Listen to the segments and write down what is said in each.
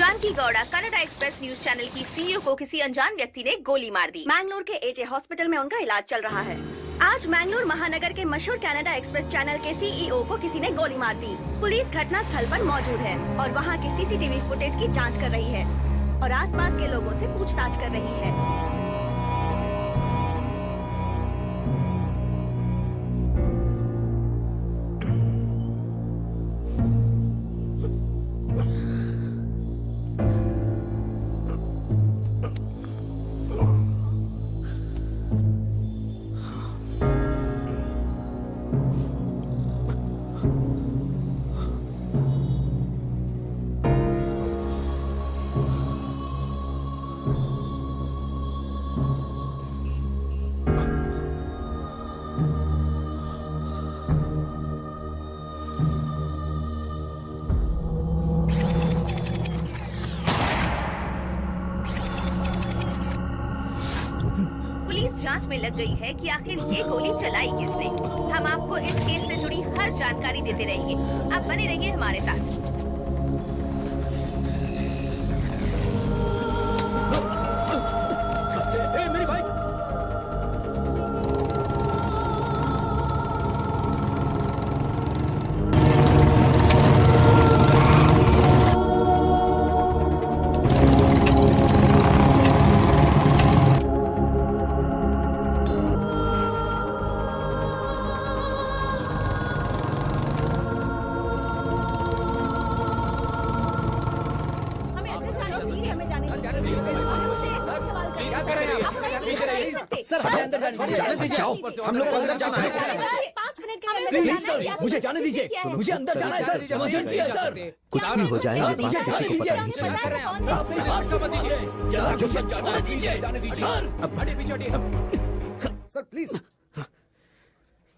Janaki Gowda Canada Express news channel की CEO को किसी अनजान व्यक्ति ने गोली मार दी। मैंगलोर के एजे हॉस्पिटल में उनका इलाज चल रहा है। आज मैंगलोर महानगर के मशहूर कनाडा एक्सप्रेस चैनल के सीईओ को किसी ने गोली मार दी। पुलिस घटना स्थल पर मौजूद है और वहां के सीसीटीवी फुटेज की जांच कर रही है और आसपास के लोगों से पूछताछ कर रही है। जांच में लग गई है कि आखिर ये गोली चलाई किसने। हम आपको इस केस से जुड़ी हर जानकारी देते रहेंगे। आप बने रहिए हमारे साथ। मेरी भाई जाने दीजिए, जाओ, हम लोग को अंदर जाना है। 5 मिनट के लिए प्लीज सर, मुझे जाने दीजिए, मुझे अंदर जाना है सर, इमरजेंसी है सर। कुछ भी हो जाए ये बात किसी को पता नहीं चलना चाहिए। सर प्लीज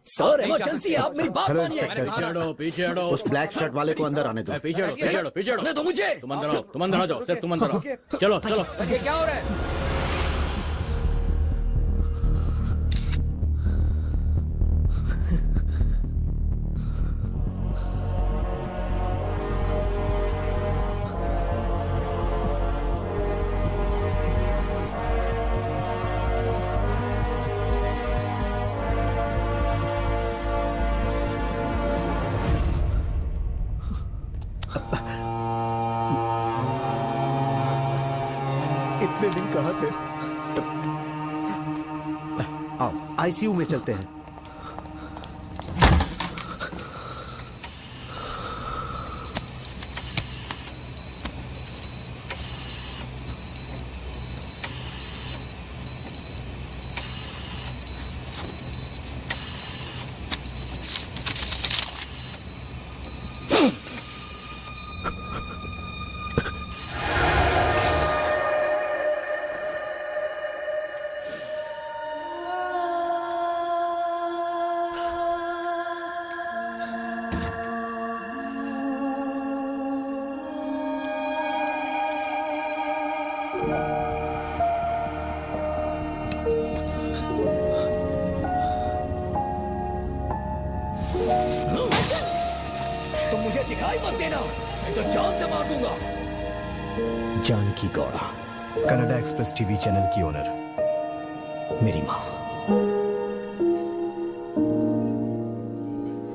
सर, इमरजेंसी है, आप मेरी बात मानिए। पीछे हटो, उस ब्लैक शर्ट वाले को अंदर आने दो। पीछे हटो, तो मुझे तुम अंदर आ जाओ, सिर्फ तुम अंदर आओ। चलो चलो। ये क्या हो रहा है? इतने दिन कहाँ थे? आओ आईसीयू में चलते हैं। तुम मुझे दिखाई मत देना, नहीं तो जान से मार दूंगा। Janaki Gowda, Canada Express TV channel की ओनर, मेरी माँ।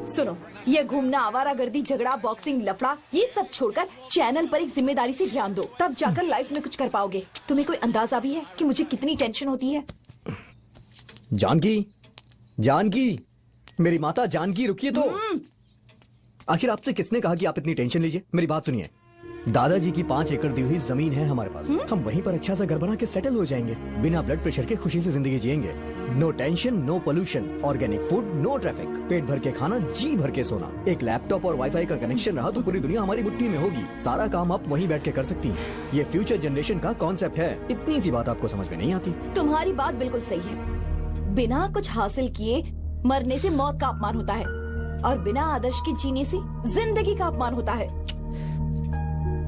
सुनो, ये घूमना, आवारागर्दी, झगड़ा, बॉक्सिंग, लफड़ा, ये सब छोड़कर चैनल पर एक जिम्मेदारी से ध्यान दो, तब जाकर लाइफ में कुछ कर पाओगे। तुम्हें कोई अंदाजा भी है कि मुझे कितनी टेंशन होती है? जानकी, जानकी, मेरी माता जानकी, रुकिए तो। आखिर आपसे किसने कहा कि आप इतनी टेंशन लीजिए? मेरी बात सुनिए, दादाजी की 5 एकड़ दी हुई जमीन है हमारे पास। हम वहीं पर अच्छा सा घर बना के सेटल हो जाएंगे, बिना ब्लड प्रेशर के खुशी से जिंदगी जिएंगे। No tension, no pollution, organic food, no traffic, पेट भर के खाना, जी भर के सोना। एक लैपटॉप और वाईफाई का कनेक्शन रहा तो पूरी दुनिया हमारी मुट्ठी में होगी। सारा काम आप वहीं बैठ के कर सकती हैं। ये फ्यूचर जनरेशन का कॉन्सेप्ट है। इतनी सी बात आपको समझ में नहीं आती? तुम्हारी बात बिल्कुल सही है। बिना कुछ हासिल किए मरने से मौत का अपमान होता है और बिना आदर्श के जीने से जिंदगी का अपमान होता है।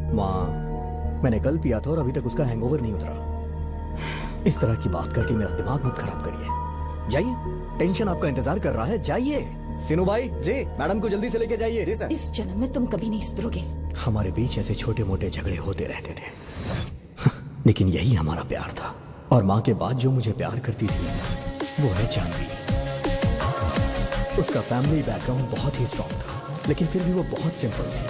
माँ, मैंने कल पिया था और अभी तक उसका हैंगओवर नहीं उतरा। इस तरह की बात करके मेरा दिमाग मत खराब करिए। जाइए, टेंशन आपका इंतजार कर रहा है, जाइए। सिनू भाई जी, मैडम को जल्दी से लेके जाइए। जी सर। इस जन्म में तुम कभी नहीं सुधरोगे। हमारे बीच ऐसे छोटे मोटे झगड़े होते रहते थे, लेकिन यही हमारा प्यार था। और माँ के बाद जो मुझे प्यार करती थी वो है जानवी। उसका फैमिली बैकग्राउंड बहुत ही स्ट्रॉन्ग था, लेकिन फिर भी वो बहुत सिंपल थी।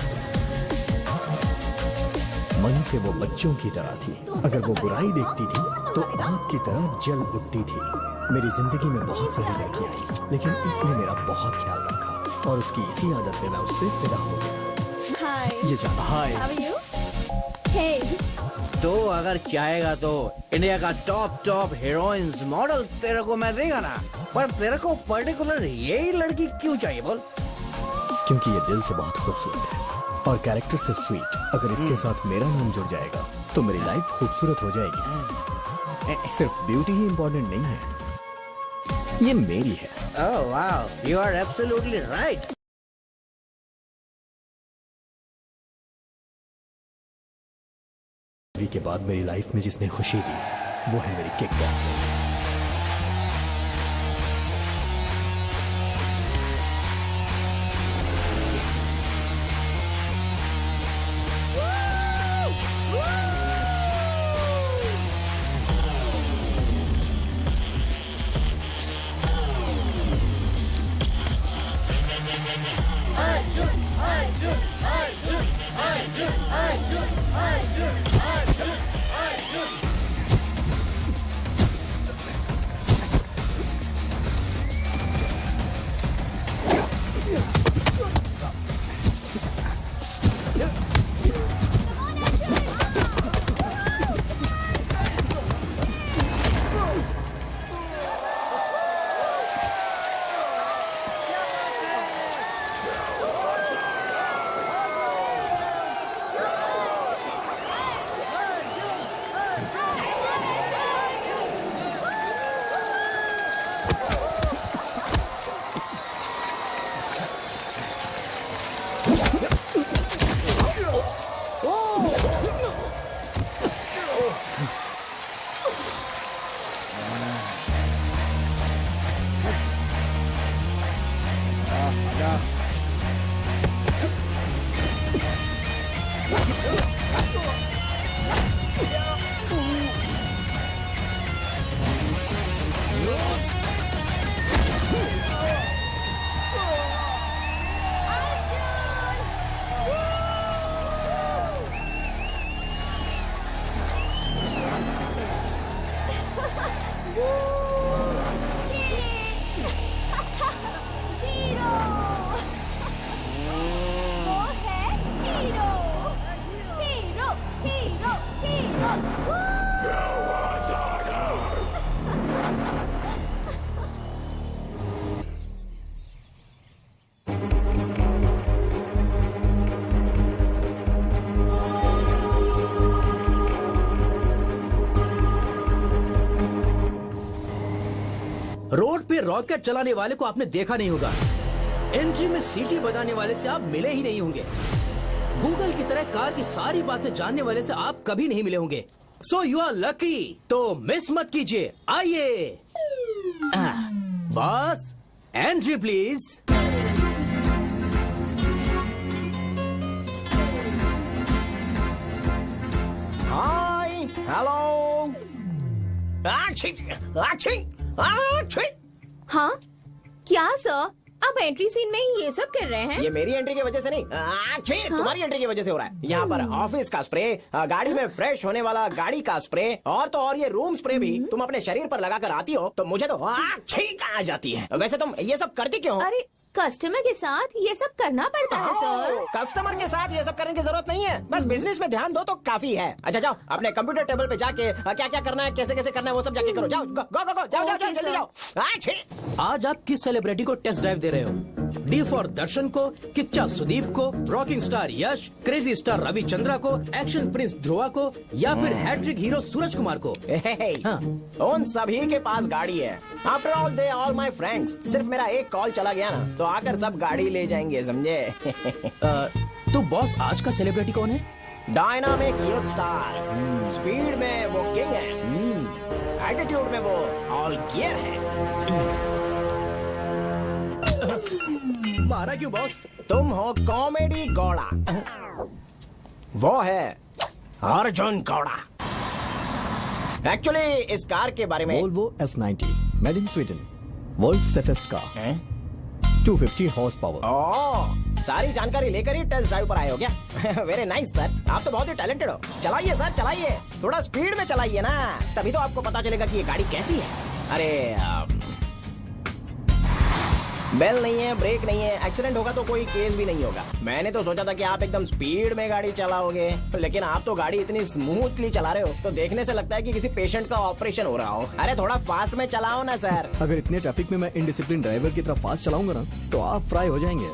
मन से वो बच्चों की तरह थी। अगर वो बुराई देखती थी तो आग की तरह जल उठती थी। मेरी जिंदगी में बहुत सारी लड़कियां आई, लेकिन इसने मेरा बहुत ख्याल रखा और उसकी इसी आदत पे मैं उस पर फिदा हो गया। हाय, ये जाना। Hi. How are you? Hey, तो अगर चाहेगा तो इंडिया का टॉप हीरोइंस मॉडल तेरे को मैं देगा ना, पर तेरे को पर्टिकुलर यही लड़की क्यों चाहिए बोल? क्योंकि ये दिल से बहुत खूबसूरत है और कैरेक्टर से स्वीट। अगर इसके साथ मेरा नाम जुड़ जाएगा तो मेरी लाइफ खूबसूरत हो जाएगी। सिर्फ ब्यूटी ही इम्पोर्टेंट नहीं है, ये मेरी है। Oh wow, you are absolutely right. के बाद मेरी लाइफ में जिसने खुशी दी वो है मेरी किक बॉक्सिंग। रोड पे रॉकेट चलाने वाले को आपने देखा नहीं होगा। एंट्री में सीटी बजाने वाले से आप मिले ही नहीं होंगे। गूगल की तरह कार की सारी बातें जानने वाले से आप कभी नहीं मिले होंगे। सो यू आर लकी, तो मिस मत कीजिए। आइए boss, entry please. Hi, hello. हाँ क्या सर, आप एंट्री सीन में ही ये सब कर रहे हैं? ये मेरी एंट्री की वजह से नहीं, तुम्हारी एंट्री की वजह से हो रहा है। यहाँ पर ऑफिस का स्प्रे, गाड़ी में फ्रेश होने वाला गाड़ी का स्प्रे, और तो और ये रूम स्प्रे भी तुम अपने शरीर पर लगा कर आती हो तो मुझे तो छींक आ जाती है। वैसे तुम ये सब करती क्यों हो? अरे कस्टमर के साथ ये सब करना पड़ता है सर। कस्टमर के साथ ये सब करने की जरूरत नहीं है, बस बिजनेस में ध्यान दो तो काफी है। अच्छा जाओ, अपने कंप्यूटर टेबल पे जाके क्या क्या करना है, कैसे कैसे करना है वो सब जाके करो। जाओ गो गो गो, जाओ जाओ जाओ, जल्दी जाओ। आज आप किस सेलिब्रिटी को टेस्ट ड्राइव दे रहे हो? डी फॉर दर्शन को, किच्चा सुदीप को, रॉकिंग स्टार यश, क्रेजी स्टार रविचंद्रा को, एक्शन प्रिंस ध्रुवा को, या फिर हैट्रिक हीरो सूरज कुमार को? हाँ। उन सभी के पास गाड़ी है। After all they all my friends. सिर्फ मेरा एक कॉल चला गया ना तो आकर सब गाड़ी ले जाएंगे, समझे? तो बॉस आज का सेलिब्रिटी कौन है? Dynamic youth star. स्पीड में वो किंग है, एटीट्यूड में वो ऑल गियर है। मारा क्यों बॉस? तुम हो कॉमेडी गौड़ा। वो है अर्जुन गौड़ा। एक्चुअली इस कार के बारे में Volvo S90 made in Sweden, world safest car, हैं? 250 हॉर्स पावर। ओह, सारी जानकारी लेकर ही टेस्ट ड्राइव पर आए हो क्या? वेरी नाइस सर, आप तो बहुत ही टैलेंटेड हो। चलाइए सर, चलाइए, थोड़ा स्पीड में चलाइए ना, तभी तो आपको पता चलेगा कि ये गाड़ी कैसी है। अरे बेल नहीं है, ब्रेक नहीं है, एक्सीडेंट होगा तो कोई केस भी नहीं होगा। मैंने तो सोचा था कि आप एकदम स्पीड में गाड़ी चलाओगे, लेकिन आप तो गाड़ी इतनी स्मूथली चला रहे हो तो देखने से लगता है कि किसी पेशेंट का ऑपरेशन हो रहा हो। अरे थोड़ा फास्ट में चलाओ ना सर। अगर इतने ट्रैफिक में मैं इनडिसिप्लिन ड्राइवर की तरफ फास्ट चलाऊंगा ना तो आप फ्राई हो जाएंगे।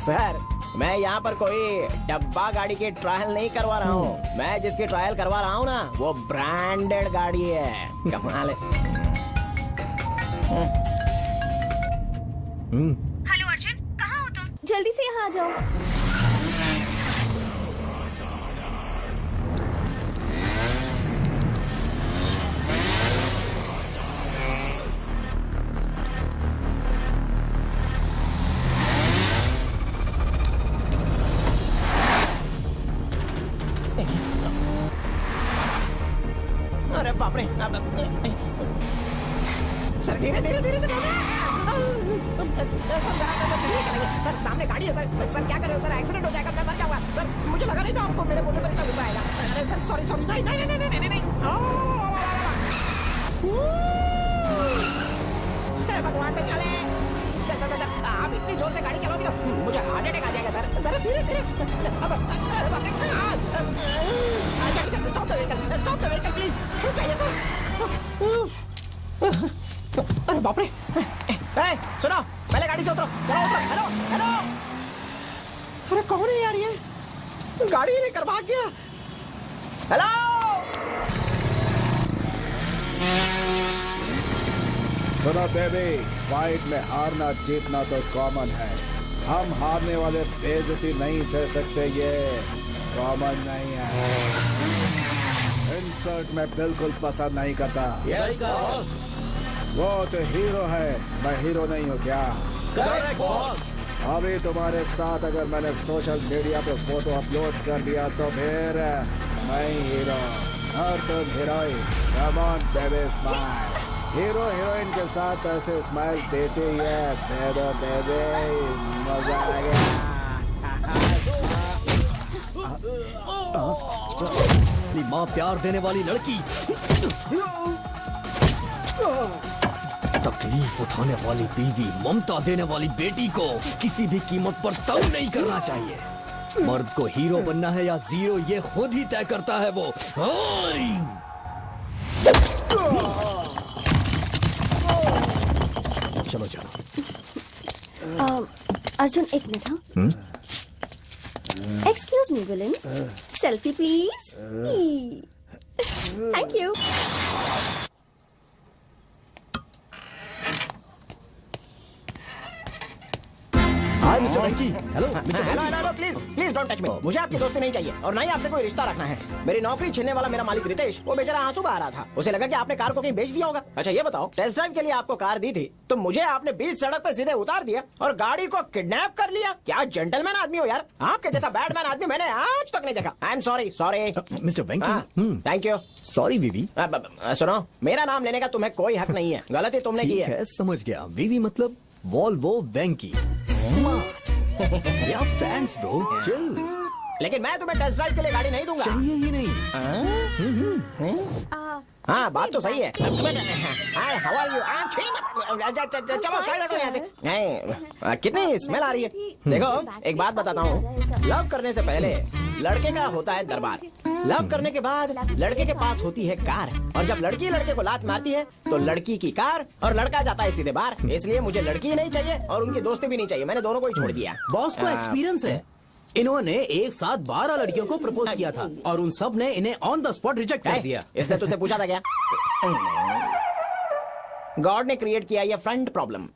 सर, मैं यहाँ पर कोई डब्बा गाड़ी की ट्रायल नहीं करवा रहा हूँ। मैं जिसकी ट्रायल करवा रहा हूँ ना वो ब्रांडेड गाड़ी है। कमाल है। हेलो अर्जुन, कहाँ हो तुम? जल्दी से यहाँ आ जाओ। अरे बाप रे। सर धीरे धीरे धीरे सर, सामने गाड़ी है सर। सर क्या कर रहे हो सर? एक्सीडेंट हो जाएगा, मैं मर जाऊंगा सर। मुझे लगा नहीं था आपको मेरे बोलने पर इतना गुस्सा आएगा। अरे सर सॉरी सॉरी, नहीं नहीं नहीं नहीं नहीं नहीं। भगवान पे चले। सर सर सर, आप इतनी जोर से गाड़ी चलाओगे तो मुझे हार्ट अटैक आ जाएगा सर। सर धीरे धीरे। Stop the vehicle, stop the vehicle please. रुक जाइए सर। अरे बाप रे। सुनो, पहले गाड़ी से उतरो। चलो उतरो। Hello hello. अरे कौन है यार ये? गाड़ी लेकर भाग गया। हेलो। सुनो बेबी, फाइट में हारना जीतना तो कॉमन है। हम हारने वाले बेइज्जती नहीं सह सकते, ये कॉमन नहीं है। इंसल्ट मैं बिल्कुल पसंद नहीं करता। सही कहा बॉस। वो तो हीरो है, मैं हीरो नहीं हूँ क्या? Correct boss. अभी तुम्हारे साथ अगर मैंने सोशल मीडिया पे फोटो अपलोड कर दिया तो फिर मैं हीरो और तुम heroine. Come on baby smile. Hero heroine के साथ ऐसे स्माइल देते ही है। दे दो बेबी, मजा आ गया। अपनी माँ प्यार देने वाली लड़की, तकलीफ उठाने वाली बीवी, ममता देने वाली बेटी को किसी भी कीमत पर तंग नहीं करना चाहिए। मर्द को हीरो बनना है या जीरो ये खुद ही तय करता है वो। चलो चलो। अर्जुन एक मिनट। हाँ, excuse me villain, selfie please. Thank you. Hi mister Venky. Hello mister hello hello hello, please please don't touch me. मुझे आपकी दोस्ती नहीं चाहिए और ना ही आपसे कोई रिश्ता रखना है। मेरी नौकरी छीनने वाला मेरा मालिक रितेश, वो बेचारा आंसू बहा रहा था। उसे लगा कि आपने कार को कहीं बेच दिया होगा। अच्छा ये बताओ, टेस्ट ड्राइव के लिए आपको कार दी थी तो मुझे आपने बीच सड़क पर सीधे उतार दिया और गाड़ी को किडनैप कर लिया। क्या जेंटलमैन आदमी हो यार। आपके जैसा बैडमैन आदमी मैंने आज तक नहीं देखा। I am sorry sorry mister Venky. Thank you. Sorry बीवी। सुनो, मेरा नाम लेने का तुम्हें कोई हक नहीं है। गलती तुमने की ठीक है। है, समझ गया। बीवी मतलब वॉल्वो वेंकी। या थैंक्स ब्रो, चिल। लेकिन मैं तुम्हें टेस्ट ड्राइव के लिए गाड़ी नहीं दूंगा। चाहिए ही नहीं। हाँ बात तो सही है। How are you? चलो साइड हटो यहाँ से। नहीं, कितनी स्मेल आ रही है। देखो एक बात बताता हूँ, लव करने से पहले लड़के का होता है दरबार, लव करने के बाद लड़के के पास होती है कार, और जब लड़की लड़के को लात मारती है तो लड़की की कार और लड़का जाता है सीधे बाहर। इसलिए मुझे लड़की नहीं चाहिए और उनकी दोस्ती भी नहीं चाहिए। मैंने दोनों को ही छोड़ दिया। बॉस को एक्सपीरियंस है। इन्होंने एक साथ 12 लड़कियों को प्रपोज किया था और उन सब ने इन्हें ऑन द स्पॉट रिजेक्ट कर दिया। इसने तुझसे पूछा था क्या? गॉड ने क्रिएट किया ये फ्रंट प्रॉब्लम।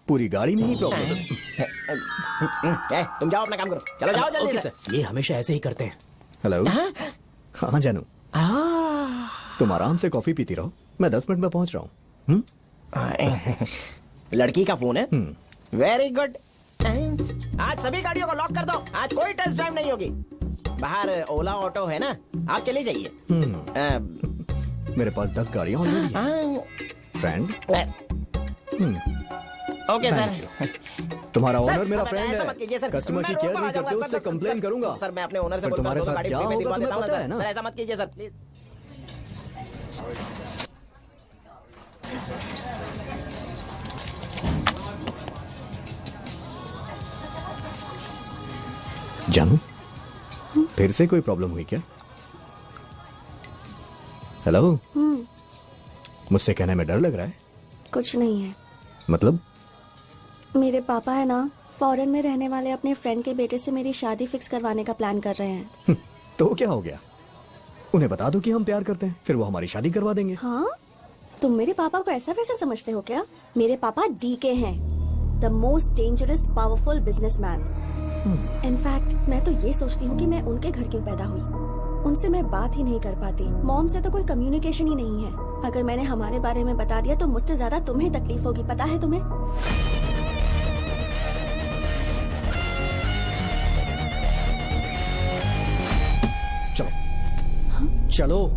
पूरी गाड़ी में ही प्रॉब्लम। तुम जाओ अपना काम करो। चलो जाओ जल्दी ओके से। सर, ये हमेशा ऐसे ही करते हैं। हेलो। हाँ जानू, तुम आराम से कॉफी पीती रहो, मैं 10 मिनट में पहुंच रहा हूँ। लड़की का फोन है। Very good. आज सभी गाड़ियों को लॉक कर दो। आज कोई टेस्ट ड्राइव नहीं होगी। बाहर ओला ऑटो है ना, आप चले जाइए। मेरे पास 10 गाड़ियाँ ऑलरेडी हैं। फ्रेंड। Okay sir. तुम्हारा ओनर मेरा सर, फ्रेंड ऐसा है। मत कीजिए सर। कस्टमर की मैं केयर रोड पर नहीं आ करते, जाऊंगा, उससे सर, कंप्लेन सर, करूंगा। सर मैं अपने ओनर से पर बोलकर तुम्हारे दोनों साथ गाड़ी क्या फ्री में होगा दिलवा तुम्हें देता हूँ पता है ना? सर, ऐसा मत कीजिए सर प्लीज। जानू, फिर से कोई प्रॉब्लम हुई क्या? हेलो। मुझसे कहने में डर लग रहा है। कुछ नहीं है। मतलब? मेरे पापा है ना, फॉरेन में रहने वाले अपने फ्रेंड के बेटे से मेरी शादी फिक्स करवाने का प्लान कर रहे हैं। तो क्या हो गया? उन्हें बता दो कि हम प्यार करते हैं, फिर वो हमारी शादी करवा देंगे। हाँ, तुम मेरे पापा को ऐसा वैसा समझते हो क्या? मेरे पापा डीके हैं, the most dangerous powerful businessman. In fact मैं तो ये सोचती हूँ कि मैं उनके घर क्यों पैदा हुई। उनसे मैं बात ही नहीं कर पाती। मॉम से तो कोई कम्युनिकेशन ही नहीं है। अगर मैंने हमारे बारे में बता दिया तो मुझसे ज्यादा तुम्हें तकलीफ होगी, पता है तुम्हें? चलो। चलो।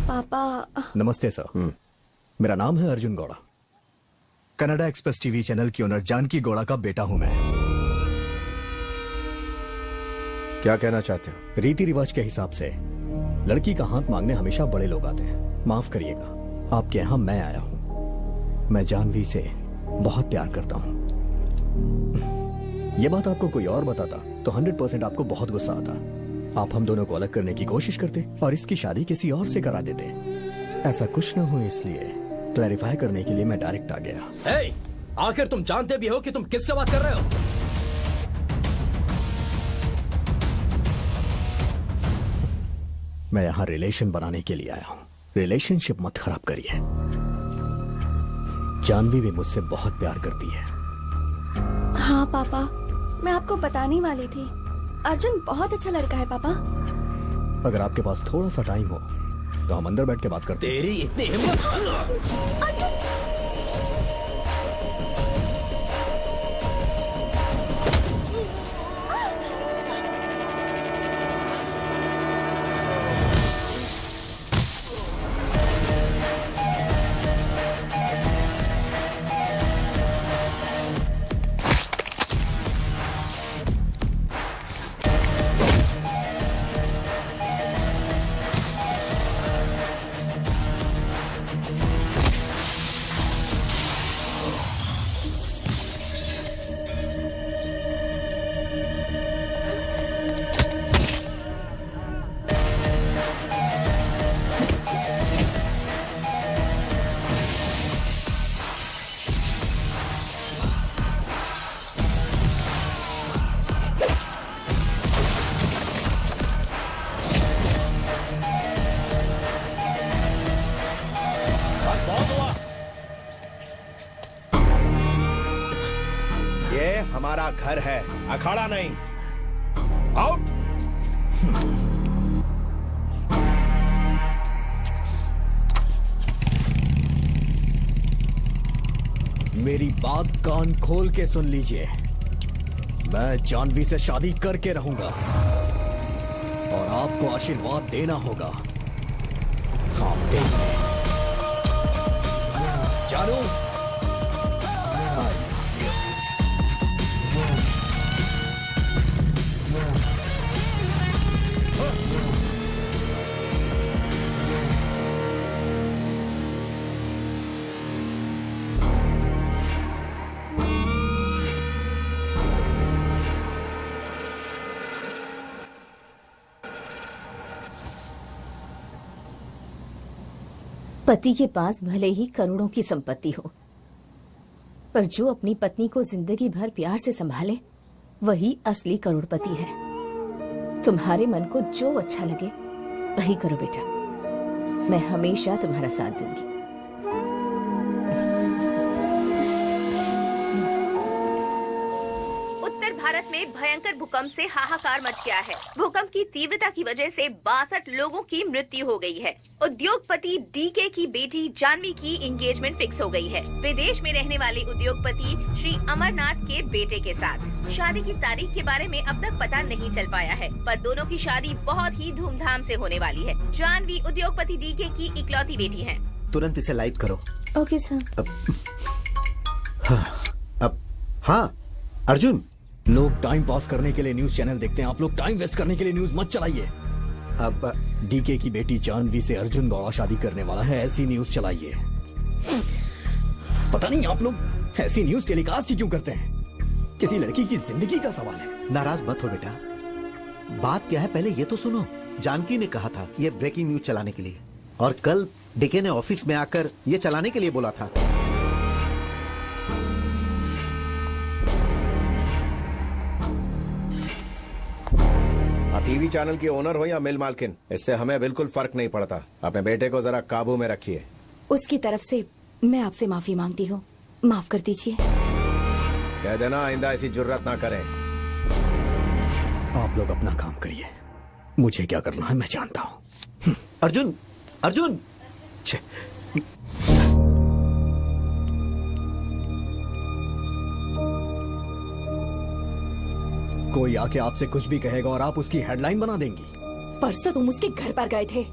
पापा। नमस्ते सर। मेरा नाम है Arjun Gowda. Canada Express TV channel की ओनर जानकी गौड़ा का बेटा हूं मैं। क्या कहना चाहते हो? रीति रिवाज के हिसाब से लड़की का हाथ मांगने हमेशा बड़े लोग आते हैं। माफ करिएगा, आपके यहाँ मैं आया हूँ। मैं जानवी से बहुत प्यार करता हूँ। ये बात आपको कोई और बताता तो 100% आपको बहुत गुस्सा आता। आप हम दोनों को अलग करने की कोशिश करते और इसकी शादी किसी और से करा देते। ऐसा कुछ न हो, इसलिए क्लैरिफाई करने के लिए मैं डायरेक्ट आ गया। हे, आखिर तुम जानते भी हो कि तुम किससे बात कर रहे हो? मैं यहाँ रिलेशन बनाने के लिए आया हूँ। रिलेशनशिप मत खराब करिए। जानवी भी मुझसे बहुत प्यार करती है। हाँ पापा, मैं आपको बताने वाली थी। अर्जुन बहुत अच्छा लड़का है पापा। अगर आपके पास थोड़ा सा टाइम हो तो हम अंदर बैठ के बात करते हैं। तेरी इतनी हिम्मत? हमारा घर है, अखाड़ा नहीं। आउट। मेरी बात कान खोल के सुन लीजिए। मैं जानवी से शादी करके रहूंगा और आपको आशीर्वाद देना होगा। हाँ, जानू। पति के पास भले ही करोड़ों की संपत्ति हो, पर जो अपनी पत्नी को जिंदगी भर प्यार से संभाले वही असली करोड़पति है। तुम्हारे मन को जो अच्छा लगे वही करो बेटा। मैं हमेशा तुम्हारा साथ दूंगी। उत्तर भारत में भयंकर भूकंप से हाहाकार मच गया है। भूकंप की तीव्रता की वजह से 62 लोगों की मृत्यु हो गई है। उद्योगपति डीके की बेटी जानवी की एंगेजमेंट फिक्स हो गई है, विदेश में रहने वाले उद्योगपति श्री अमरनाथ के बेटे के साथ। शादी की तारीख के बारे में अब तक पता नहीं चल पाया है, पर दोनों की शादी बहुत ही धूमधाम से होने वाली है। जानवी उद्योगपति डीके की इकलौती बेटी है। तुरंत इसे लाइव करो। Okay sir. हाँ अर्जुन, लोग टाइम पास करने के लिए न्यूज चैनल देखते हैं, आप लोग टाइम वेस्ट करने के लिए न्यूज मत चलाइए। अब डीके की बेटी जानवी से अर्जुन बाबा शादी करने वाला है, ऐसी न्यूज चलाइए। पता नहीं आप लोग ऐसी न्यूज टेलीकास्ट ही क्यों करते हैं। किसी लड़की की जिंदगी का सवाल है। नाराज मत हो बेटा, बात क्या है पहले ये तो सुनो। जानकी ने कहा था ये ब्रेकिंग न्यूज चलाने के लिए, और कल डीके ने ऑफिस में आकर ये चलाने के लिए बोला था। टीवी चैनल की ओनर हो या मिल मालकिन, इससे हमें बिल्कुल फर्क नहीं पड़ता। अपने बेटे को जरा काबू में रखिए। उसकी तरफ से मैं आपसे माफी मांगती हूँ, माफ कर दीजिए। कह देना आइंदा ऐसी जुर्रत ना करें। आप लोग अपना काम करिए, मुझे क्या करना है मैं जानता हूँ। अर्जुन, अर्जुन, कोई आके आपसे कुछ भी कहेगा और आप उसकी हेडलाइन बना देंगी। परसों तुम उसके घर पर गए थे,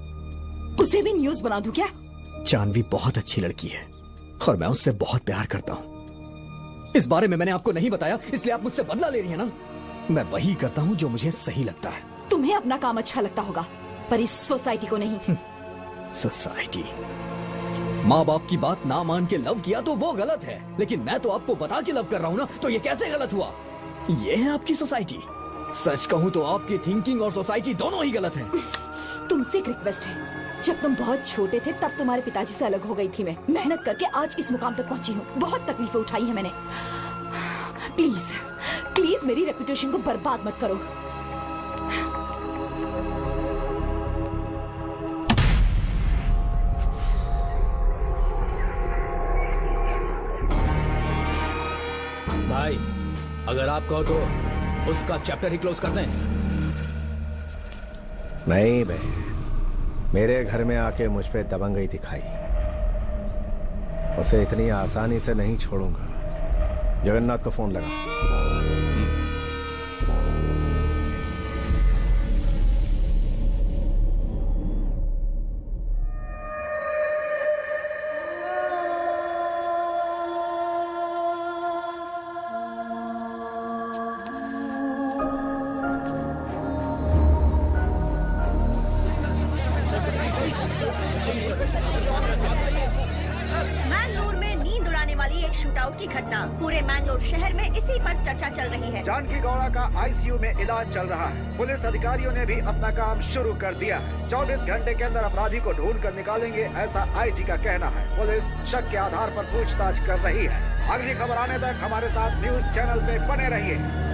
उसे भी न्यूज बना दूं क्या? जानवी बहुत अच्छी लड़की है और मैं उससे बहुत प्यार करता हूँ। इस बारे में मैंने आपको नहीं बताया, इसलिए आप मुझसे बदला ले रही है ना। मैं वही करता हूँ जो मुझे सही लगता है। तुम्हें अपना काम अच्छा लगता होगा, पर इस सोसाइटी को नहीं। सोसाइटी? माँ बाप की बात ना मान के लव किया तो वो गलत है, लेकिन मैं तो आपको बता के लव कर रहा हूँ ना, तो ये कैसे गलत हुआ? ये है आपकी सोसाइटी। सच कहूँ तो आपकी थिंकिंग और सोसाइटी दोनों ही गलत है। तुमसे एक रिक्वेस्ट है, जब तुम बहुत छोटे थे तब तुम्हारे पिताजी से अलग हो गई थी मैं। मेहनत करके आज इस मुकाम तक पहुंची हूँ, बहुत तकलीफें उठाई हैं मैंने। प्लीज प्लीज मेरी रेपुटेशन को बर्बाद मत करो। भाई अगर आप कहो तो उसका चैप्टर ही क्लोज कर दें। नहीं बे, मेरे घर में आके मुझ पे दबंगई दिखाई, उसे इतनी आसानी से नहीं छोड़ूंगा। जगन्नाथ को फोन लगा। मैंगलोर में नींद उड़ाने वाली एक शूटआउट की घटना, पूरे मैंगलोर शहर में इसी पर चर्चा चल रही है। जानकी गौड़ा का आईसीयू में इलाज चल रहा है। पुलिस अधिकारियों ने भी अपना काम शुरू कर दिया। 24 घंटे के अंदर अपराधी को ढूंढ कर निकालेंगे, ऐसा आईजी का कहना है। पुलिस शक के आधार पर पूछताछ कर रही है। अगली खबर आने तक हमारे साथ न्यूज चैनल पे बने रहिए।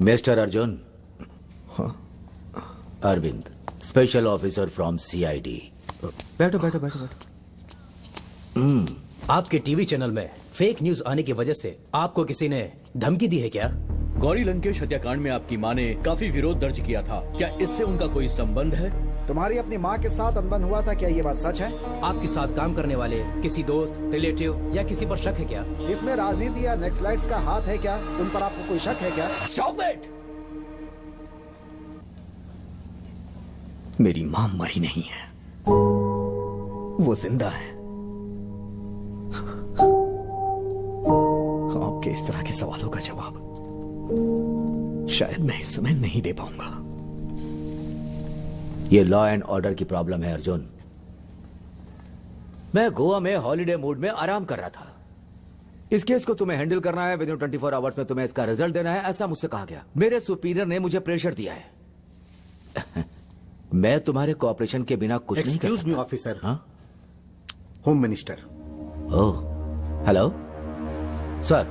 मिस्टर अर्जुन। हाँ? Arvind, special officer from CID. बैठो बैठो बैठो बैठो। आपके टीवी चैनल में फेक न्यूज आने की वजह से आपको किसी ने धमकी दी है क्या? गौरी लंकेश हत्याकांड में आपकी माँ ने काफी विरोध दर्ज किया था, क्या इससे उनका कोई संबंध है? तुम्हारी अपनी माँ के साथ अनबन हुआ था, क्या ये बात सच है? आपके साथ काम करने वाले किसी दोस्त, रिलेटिव या किसी पर शक है क्या? इसमें राजनीति या नक्सलाइट्स का हाथ है क्या? उन पर आपको कोई शक है क्या? Stop it! मेरी मां मरी नहीं है, वो जिंदा है। आपके इस तरह के सवालों का जवाब शायद मैं इस समय नहीं दे पाऊंगा। ये लॉ एंड ऑर्डर की प्रॉब्लम है अर्जुन। मैं गोवा में हॉलिडे मूड में आराम कर रहा था। इस केस को तुम्हें हैंडल करना है, विद इन 24 आवर्स में तुम्हें इसका रिजल्ट देना है, ऐसा मुझसे कहा गया। मेरे सुपीरियर ने मुझे प्रेशर दिया है। मैं तुम्हारे कोऑपरेशन के बिना कुछ नहीं कर सकता। Excuse me officer. हाँ, होम मिनिस्टर। ओह, हेलो सर।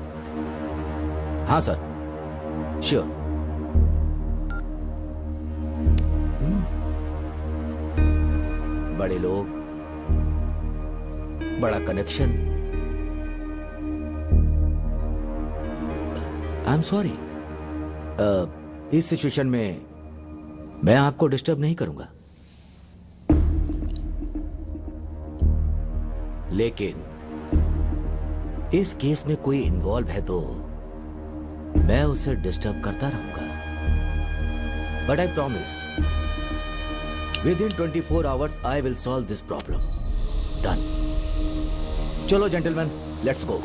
हाँ सर, श्योर। बड़े लोग, बड़ा कनेक्शन। I am sorry. इस सिचुएशन में मैं आपको डिस्टर्ब नहीं करूंगा, लेकिन इस केस में कोई इन्वॉल्व है तो मैं उसे डिस्टर्ब करता रहूंगा। But I promise, with in 24 hours I will solve this problem. Done. चलो जेंटलमैन, लेट्स गो।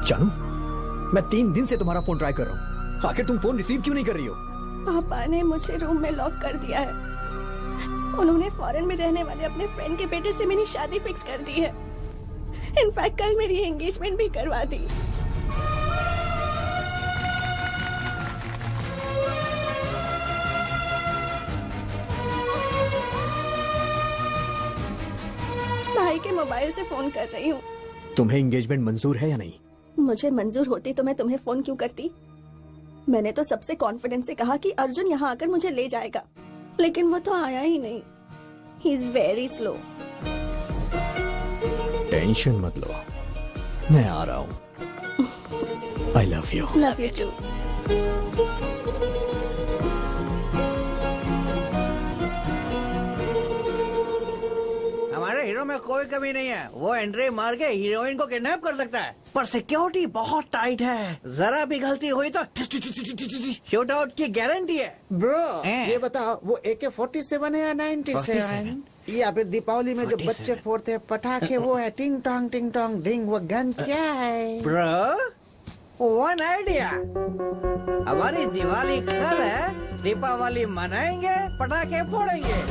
जानू, मैं 3 दिन से तुम्हारा फोन ट्राई कर रहा हूँ। आखिर तुम फोन रिसीव क्यों नहीं कर रही हो? पापा ने मुझे रूम में लॉक कर दिया है। उन्होंने फॉरेन में रहने वाले अपने फ्रेंड के बेटे से मेरी शादी फिक्स कर दी है। इनफैक्ट कल मेरी एंगेजमेंट भी करवा दी। भाई के मोबाइल से फोन कर रही हूँ। तुम्हें एंगेजमेंट मंजूर है या नहीं? मुझे मंजूर होती तो मैं तुम्हें फोन क्यों करती? मैंने तो सबसे कॉन्फिडेंस से कहा कि अर्जुन यहाँ आकर मुझे ले जाएगा, लेकिन वो तो आया ही नहीं। He is very slow. Tension मत लो, मैं आ रहा हूँ। I love you. Love you too. हमारे हीरो में कोई कमी नहीं है। वो एंट्री मार के हीरोइन को किडनैप कर सकता है, पर सिक्योरिटी बहुत टाइट है। जरा भी गलती हुई तो शूट आउट की गारंटी है। ब्रो ये बताओ, वो AK-47 है या 97? या फिर दीपावली में जो बच्चे फोड़ते हैं पटाखे, वो है टिंग टोंग डिंग, वो गन क्या है? ब्रो वन आइडिया, हमारी दिवाली कल है, दीपावली मनाएंगे, पटाखे फोड़ेंगे।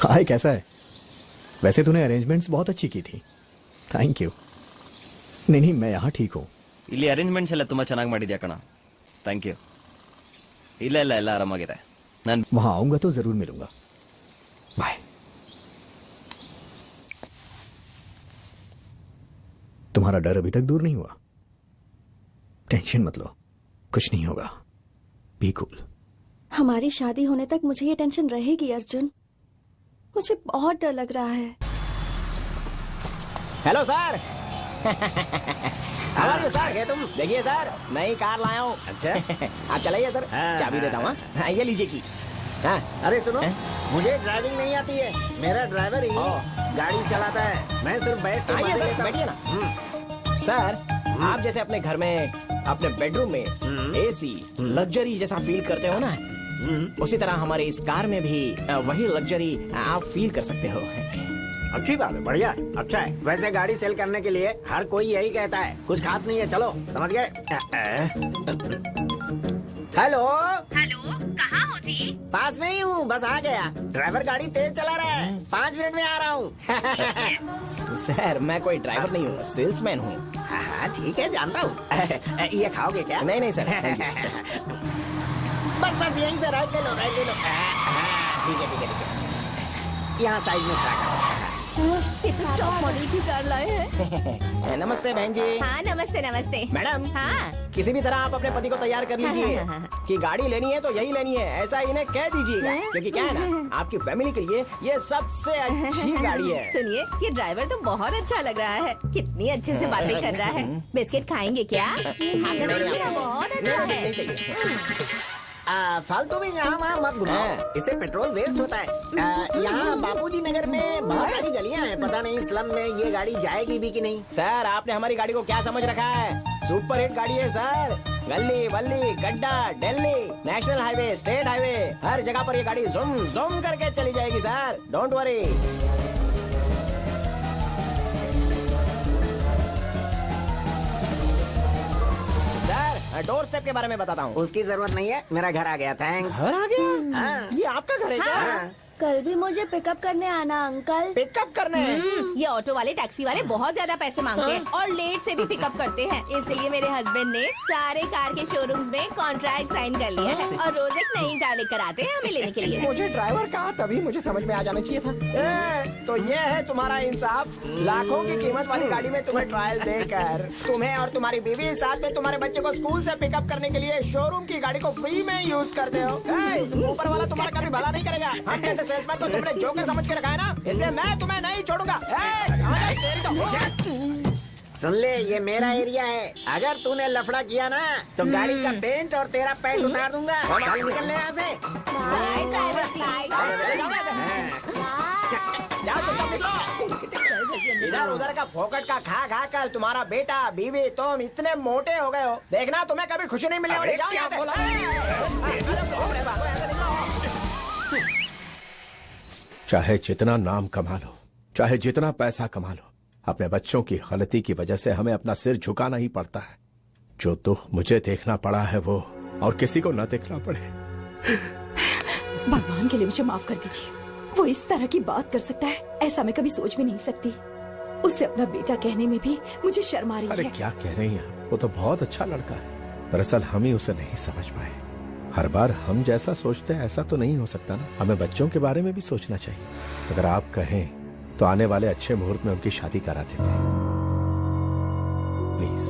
हाय, कैसा है? वैसे तूने अरेंजमेंट्स बहुत अच्छी की थी। Thank you. नहीं, मैं यहाँ ठीक हूँ। ಇಲ್ಲಿ ಅರೇಂಜ್ಮೆಂಟ್ಸ್ ಎಲ್ಲ ತುಂಬಾ ಚೆನ್ನಾಗಿ ಮಾಡಿದ್ಯಾ ಕಣ. Thank you. ಇಲ್ಲ ಆರಾಮಾಗಿದೆ. ನಾನು वहाँ आऊंगा तो जरूर मिलूंगा। बाय। तुम्हारा डर अभी तक दूर नहीं हुआ? टेंशन मत लो, कुछ नहीं होगा। Be cool. हमारी शादी होने तक मुझे ये टेंशन रहेगी अर्जुन। मुझे बहुत डर लग रहा है। Hello sir. हमारे सर है तुम? देखिए सर, नई कार लाया हूँ। अच्छा आप चलाइए सर। चाबी देता हूँ। ये लीजिए की। हाँ? अरे सुनो, मुझे ड्राइविंग नहीं आती है, मेरा ड्राइवर ही गाड़ी चलाता है, मैं सिर्फ बैठ के आइए मजे सर, लेता हूँ। बैठिए ना। सर, आप जैसे अपने घर में अपने बेडरूम में एसी लग्जरी जैसा फील करते हो ना, उसी तरह हमारे इस कार में भी वही लग्जरी आप फील कर सकते हो। अच्छी बात है, बढ़िया है, अच्छा है। वैसे गाड़ी सेल करने के लिए हर कोई यही कहता है, कुछ खास नहीं है, चलो समझ गए। हेलो हेलो, कहाँ हो जी? पास में ही हूँ, बस आ गया। ड्राइवर गाड़ी तेज चला रहा है, 5 मिनट में आ रहा हूँ। सर, मैं कोई ड्राइवर नहीं हूँ, सेल्समैन हूँ। हाँ ठीक है, जानता हूँ। ये खाओगे क्या? नहीं नहीं सर, thank you। बस यहीं से राइट ले लो, राइट ले लो। ठीक है ठीक है ठीक है, यहाँ साइड में कितना टॉप मॉडल की कार लाए हैं। नमस्ते बहन जी। हाँ नमस्ते नमस्ते। मैडम, हाँ किसी भी तरह आप अपने पति को तैयार कर लीजिए कि गाड़ी लेनी है तो यही लेनी है, ऐसा इन्हें कह दीजिएगा, क्योंकि क्या है ना, आपकी फैमिली के लिए ये सबसे अच्छी गाड़ी है। सुनिए, ये ड्राइवर तो बहुत अच्छा लग रहा है, कितनी अच्छे से बातें कर रहा है। बिस्किट खाएंगे क्या? बहुत अच्छा है। फालतू में यहाँ वहाँ मत घुमाओ, इससे पेट्रोल वेस्ट होता है। यहाँ बापूजी नगर में बहुत सारी गलियाँ हैं, पता नहीं स्लम में ये गाड़ी जाएगी भी कि नहीं। सर, आपने हमारी गाड़ी को क्या समझ रखा है? सुपर हिट गाड़ी है सर। गली वल्ली गड्ढा Delhi national highway state highway हर जगह पर ये गाड़ी ज़ूम ज़ूम करके चली जाएगी sir, don't worry. Doorstep के बारे में बताता हूँ। उसकी जरूरत नहीं है, मेरा घर आ गया, थैंक्स। घर आ गया? हाँ। ये आपका घर है क्या? कल भी मुझे पिकअप करने आना अंकल। पिकअप करने? ये ऑटो वाले टैक्सी वाले बहुत ज्यादा पैसे मांगते हैं और लेट से भी पिकअप करते हैं, इसलिए मेरे हस्बैंड ने सारे कार के शोरूम्स में कॉन्ट्रैक्ट साइन कर लिया है और रोज एक नई कार लेकर आते हैं हमें लेने के लिए। मुझे ड्राइवर कहा, तभी मुझे समझ में आ जाना चाहिए था। तो ये है तुम्हारा इंसाफ, लाखों की कीमत वाली गाड़ी में तुम्हें ट्रायल देकर तुम्हें और तुम्हारी बीवी साथ में तुम्हारे बच्चे को स्कूल से पिकअप करने के लिए शोरूम की गाड़ी को फ्री में यूज करते हो। ऊपर वाला तुम्हारा कभी भला नहीं करेगा। हम जैसे सेल्समैन को तुमने जोकर समझ के रखा है ना, इसलिए मैं तुम्हें नहीं छोड़ूगा। सुन ले, ये मेरा एरिया है, अगर तूने लफड़ा किया ना तो गाड़ी का पेंट और तेरा पैंट उतार दूंगा। चल निकल ले यहाँ से। इधर उधर का फोकट का खा खा कर तुम्हारा बेटा बीवी तुम इतने मोटे हो गए हो, देखना तुम्हें कभी खुशी नहीं मिलने वाली। जाओ यहाँ से। चाहे जितना नाम कमा लो, चाहे जितना पैसा कमा लो, अपने बच्चों की गलती की वजह से हमें अपना सिर झुकाना ही पड़ता है। जो दुख मुझे देखना पड़ा है वो और किसी को न देखना पड़े। भगवान के लिए मुझे माफ कर दीजिए, वो इस तरह की बात कर सकता है ऐसा मैं कभी सोच भी नहीं सकती। उसे अपना बेटा कहने में भी मुझे शर्म आ रही है। अरे क्या कह रही हैं, वो तो बहुत अच्छा लड़का है। दरअसल हम ही उसे नहीं समझ पाए। हर बार हम जैसा सोचते हैं ऐसा तो नहीं हो सकता ना, हमें बच्चों के बारे में भी सोचना चाहिए। अगर आप कहें तो आने वाले अच्छे मुहूर्त में उनकी शादी करा देते हैं, please.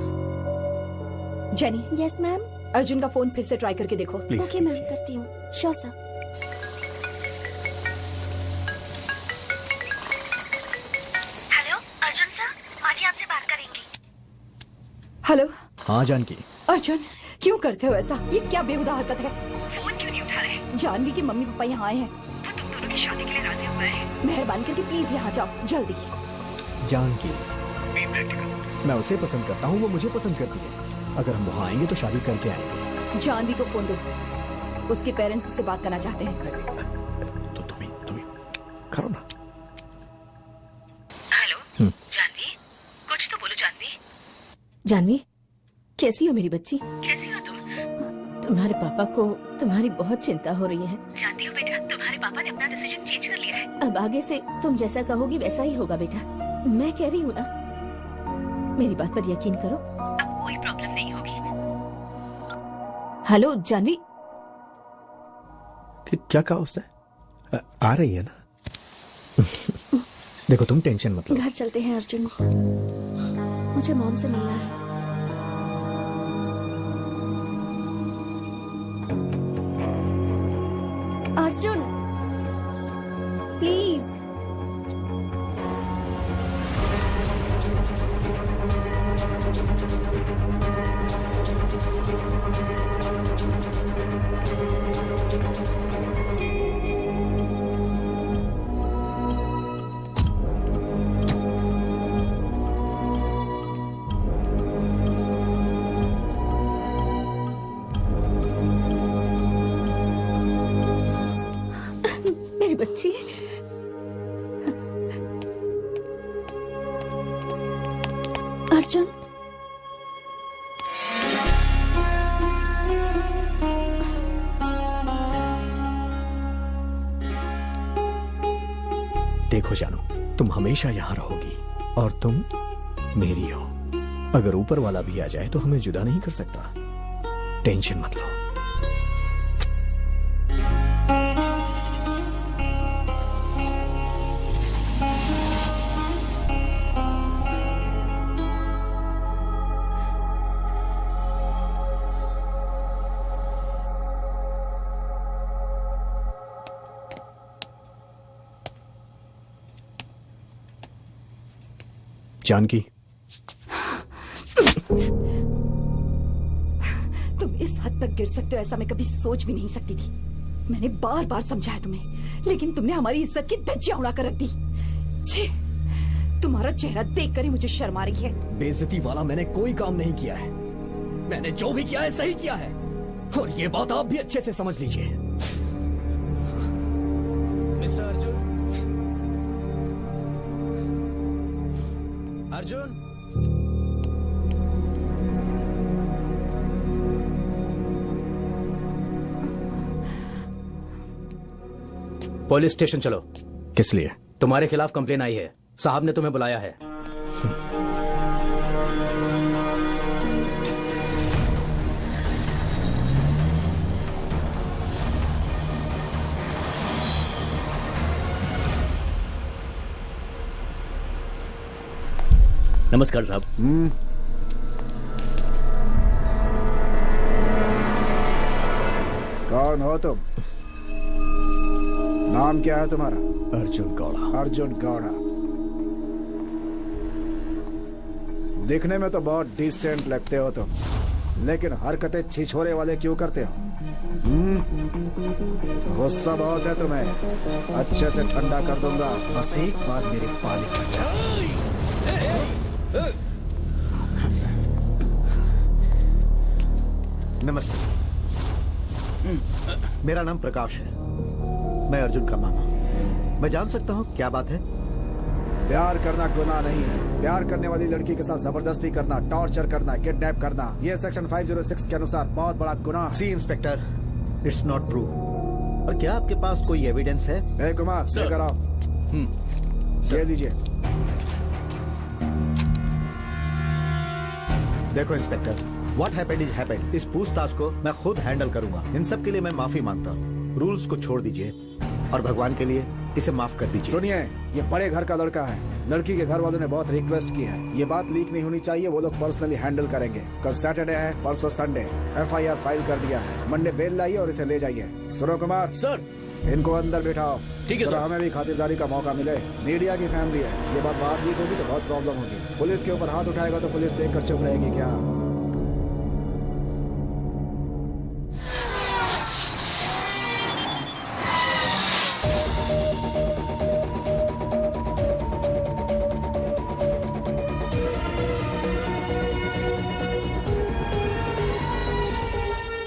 Jenny. Yes ma'am. Arjun का फोन फिर से ट्राई करके देखो। ओके मैम, करती हूँ। Sure sir. Hello Arjun sir, आज ही आपसे बात करेंगे। हेलो। हाँ जानकी। अर्जुन, क्यों करते हो ऐसा? ये क्या बेहुदा हरकत है? फोन क्यों नहीं उठा रहे? जानवी के मम्मी पापा यहाँ आए हैं, वो तुम दोनों की शादी के लिए राजी हुए हैं। मेहरबानी करके प्लीज यहाँ जाओ जल्दी। जानकी, मैं उसे पसंद करता हूँ, वो मुझे पसंद करती है। अगर हम वहाँ आएंगे तो शादी करके आएंगे। जानवी को फोन दो, उसके पेरेंट्स उससे बात करना चाहते हैं। तो तुम्ही करो ना। हेलो जानवी, कुछ तो बोलो जानवी। जानवी, कैसी हो मेरी बच्ची? कैसी हो तुम? तुम्हारे पापा को तुम्हारी बहुत चिंता हो रही है। जानती हो बेटा, तुम्हारे पापा ने अपना डिसीजन चेंज कर लिया है। अब आगे से तुम जैसा कहोगी वैसा ही होगा बेटा। मैं कह रही हूँ ना, मेरी बात पर यकीन करो। अब कोई प्रॉब्लम नहीं होगी। हेलो जानवी। क्या कहा उसने? आ रही है ना? देखो तुम टेंशन मत लो। घर चलते हैं अर्जुन, मुझे मॉम से मिलना है। अर्जुन प्लीज। मेरी बच्ची। अर्जुन, देखो जानू, तुम हमेशा यहाँ रहोगी और तुम मेरी हो। अगर ऊपर वाला भी आ जाए तो हमें जुदा नहीं कर सकता। टेंशन मत लो। जानकी, तुम इस हद तक गिर सकते हो ऐसा मैं कभी सोच भी नहीं सकती थी। मैंने बार बार समझाया तुम्हें, लेकिन तुमने हमारी इज्जत की धज्जियां उड़ा कर रख दी। छी, तुम्हारा चेहरा देखकर ही मुझे शर्म आ रही है। बेइज्जती वाला मैंने कोई काम नहीं किया है। मैंने जो भी किया है सही किया है, और ये बात आप भी अच्छे से समझ लीजिए। Mister Arjun, Arjun, police station चलो। किस लिए? तुम्हारे खिलाफ कंप्लेन आई है, साहब ने तुम्हें बुलाया है। नमस्कार साहब। कौन हो तुम? नाम क्या है तुम्हारा? अर्जुन गौड़ा। अर्जुन गौड़ा। दिखने में तो बहुत डिसेंट लगते हो तुम, लेकिन हरकतें छिछोरे वाले क्यों करते हो? गुस्सा बहुत है तुम्हें। अच्छे से ठंडा कर दूंगा, बस एक बार मेरे पाले पर जाओ। नमस्ते, मेरा नाम प्रकाश है। मैं अर्जुन का मामा हूँ। मैं जान सकता हूँ क्या बात है? प्यार करना गुनाह नहीं है। प्यार करने वाली लड़की के साथ जबरदस्ती करना, टॉर्चर करना, किडनैप करना, ये सेक्शन 506 के अनुसार बहुत बड़ा गुनाह है। See inspector, it's not true. और क्या आपके पास कोई एविडेंस है? ए कुमार, लेकर आओ। ये लीजिए। देखो inspector, what happened is happened. इस पूछताछ को मैं खुद हैंडल करूंगा। इन सब के लिए मैं माफी मांगता हूँ। रूल्स को छोड़ दीजिए और भगवान के लिए इसे माफ कर दीजिए। सुनिए, ये बड़े घर का लड़का है। लड़की के घर वालों ने बहुत रिक्वेस्ट की है। ये बात लीक नहीं होनी चाहिए, वो लोग पर्सनली हैंडल करेंगे। कल सैटरडे है, परसों संडे। FIR फाइल कर दिया है। मंडे बेल लाइए और इसे ले जाइए। सुनो कुमार सर, इनको अंदर बिठाओ। ठीक है सर। हमें भी खातिरदारी का मौका मिले। मीडिया की फैमिली है, ये बात बाहर लीक होगी तो बहुत प्रॉब्लम होगी। पुलिस के ऊपर हाथ उठाएगा तो पुलिस देख कर चुप रहेगी क्या?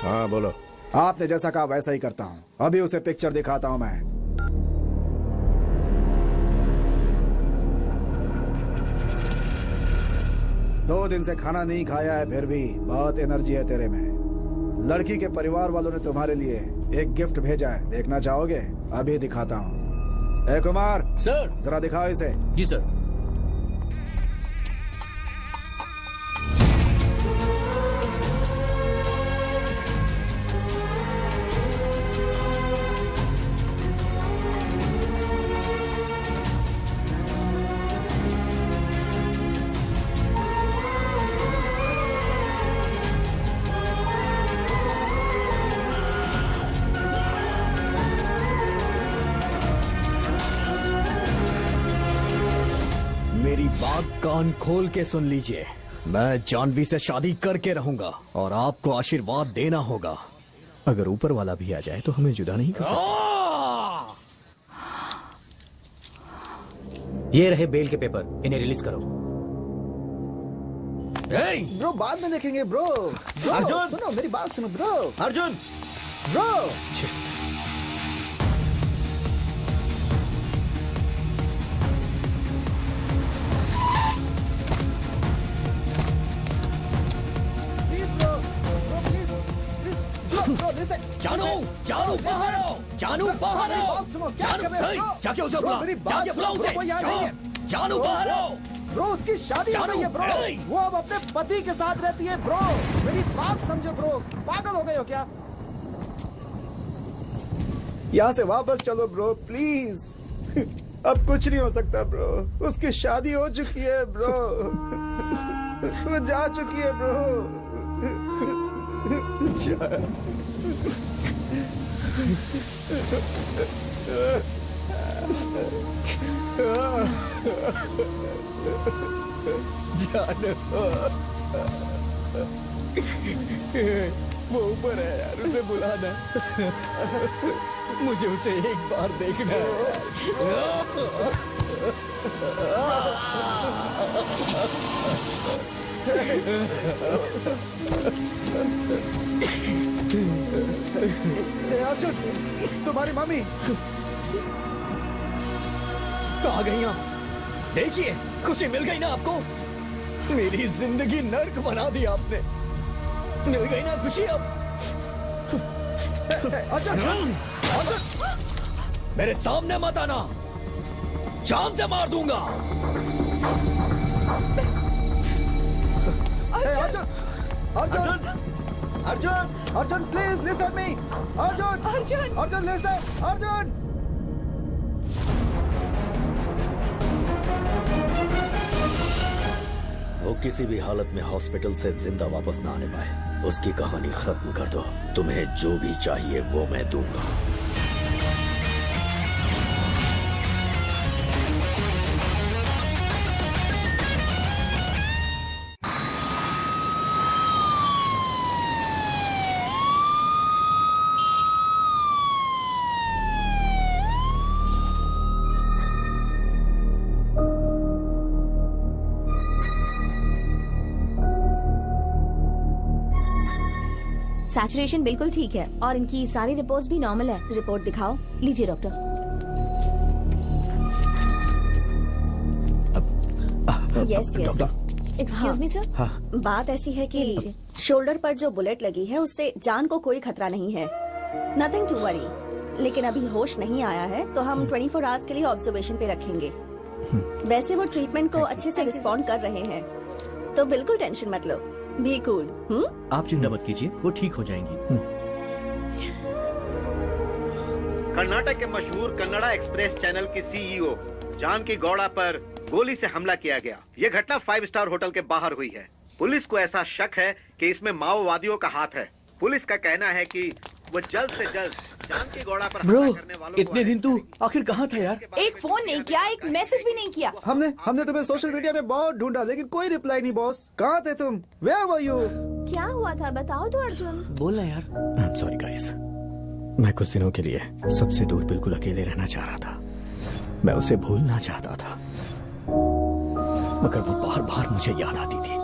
हाँ बोलो। आपने जैसा कहा वैसा ही करता हूँ। अभी उसे पिक्चर दिखाता हूँ मैं। दो दिन से खाना नहीं खाया है, फिर भी बहुत एनर्जी है तेरे में। लड़की के परिवार वालों ने तुम्हारे लिए एक गिफ्ट भेजा है, देखना चाहोगे? अभी दिखाता हूँ। ए कुमार सर, जरा दिखाओ इसे। जी सर। मेरी बात कान खोल के सुन लीजिए। मैं जानवी से शादी करके रहूंगा और आपको आशीर्वाद देना होगा। अगर ऊपर वाला भी आ जाए तो हमें जुदा नहीं कर सकता। ये रहे बेल के पेपर, इन्हें रिलीज करो। ब्रो बाद में देखेंगे ब्रो। अर्जुन! सुनो मेरी बात सुनो ब्रो। अर्जुन! ब्रो जानू बाहर आओ, जानू बाहर आओ, बात सुनो, क्या कर रहे हो? जाके उसे बुला, मेरी बात जाके बुला सुनो, उसे, वो यहाँ नहीं है। जानू बाहर आओ। ब्रो उसकी शादी हो गई है ब्रो, वो अब अपने पति के साथ रहती है ब्रो, मेरी बात समझो ब्रो, पागल हो गए हो क्या? यहाँ से वापस चलो ब्रो प्लीज, अब कुछ नहीं हो सकता ब्रो, उसकी शादी हो चुकी है ब्रो, वो जा चुकी है ब्रो। जानो वो ऊपर है यार, उसे बुलाना, मुझे उसे एक बार देखना अर्जुन, तुम्हारी मम्मी आ गई आप। देखिए खुशी मिल गई ना आपको, मेरी जिंदगी नर्क बना दी आपने, मिल गई ना खुशी अब। अर्जुन, मेरे सामने मत आना, जान से मार दूंगा। Arjun, Arjun, Arjun, Arjun please listen me, Arjun, Arjun, Arjun listen, Arjun. वो किसी भी हालत में हॉस्पिटल से जिंदा वापस ना आने पाए, उसकी कहानी खत्म कर दो। तुम्हें जो भी चाहिए वो मैं दूंगा। सैचुरेशन बिल्कुल ठीक है और इनकी सारी रिपोर्ट्स भी नॉर्मल है। रिपोर्ट दिखाओ। लीजिए doctor. Yes yes. Excuse me sir. बात ऐसी है कि लीजिए। शोल्डर पर जो बुलेट लगी है उससे जान को कोई खतरा नहीं है, नथिंग टू वरी, लेकिन अभी होश नहीं आया है तो हम 24 आवर्स के लिए ऑब्जर्वेशन पे रखेंगे। वैसे वो ट्रीटमेंट को अच्छे से रिस्पॉन्ड कर रहे हैं, तो बिल्कुल टेंशन मत लो, बी कूल। आप चिंता मत कीजिए, वो ठीक हो जाएंगी। कर्नाटक के मशहूर कन्नड़ा एक्सप्रेस चैनल की सीईओ जानकी गौड़ा पर गोली से हमला किया गया। ये घटना 5 स्टार होटल के बाहर हुई है। पुलिस को ऐसा शक है कि इसमें माओवादियों का हाथ है। पुलिस का कहना है कि वो जल्द से जल्द जानकी गौड़ा पर हमला करने वालों को इतने दिन तू आखिर कहाँ था यार? एक फोन नहीं किया, एक मैसेज भी नहीं किया। हमने तुम्हें सोशल मीडिया में बहुत ढूंढा लेकिन कोई रिप्लाई नहीं बॉस। कहाँ थे तुम? Where were you? क्या हुआ था बताओ तो अर्जुन। बोलना यार। I'm sorry guys, मैं कुछ दिनों के लिए सबसे दूर बिल्कुल अकेले रहना चाह रहा था। मैं उसे भूलना चाहता था, मगर वो बार बार मुझे याद आती थी।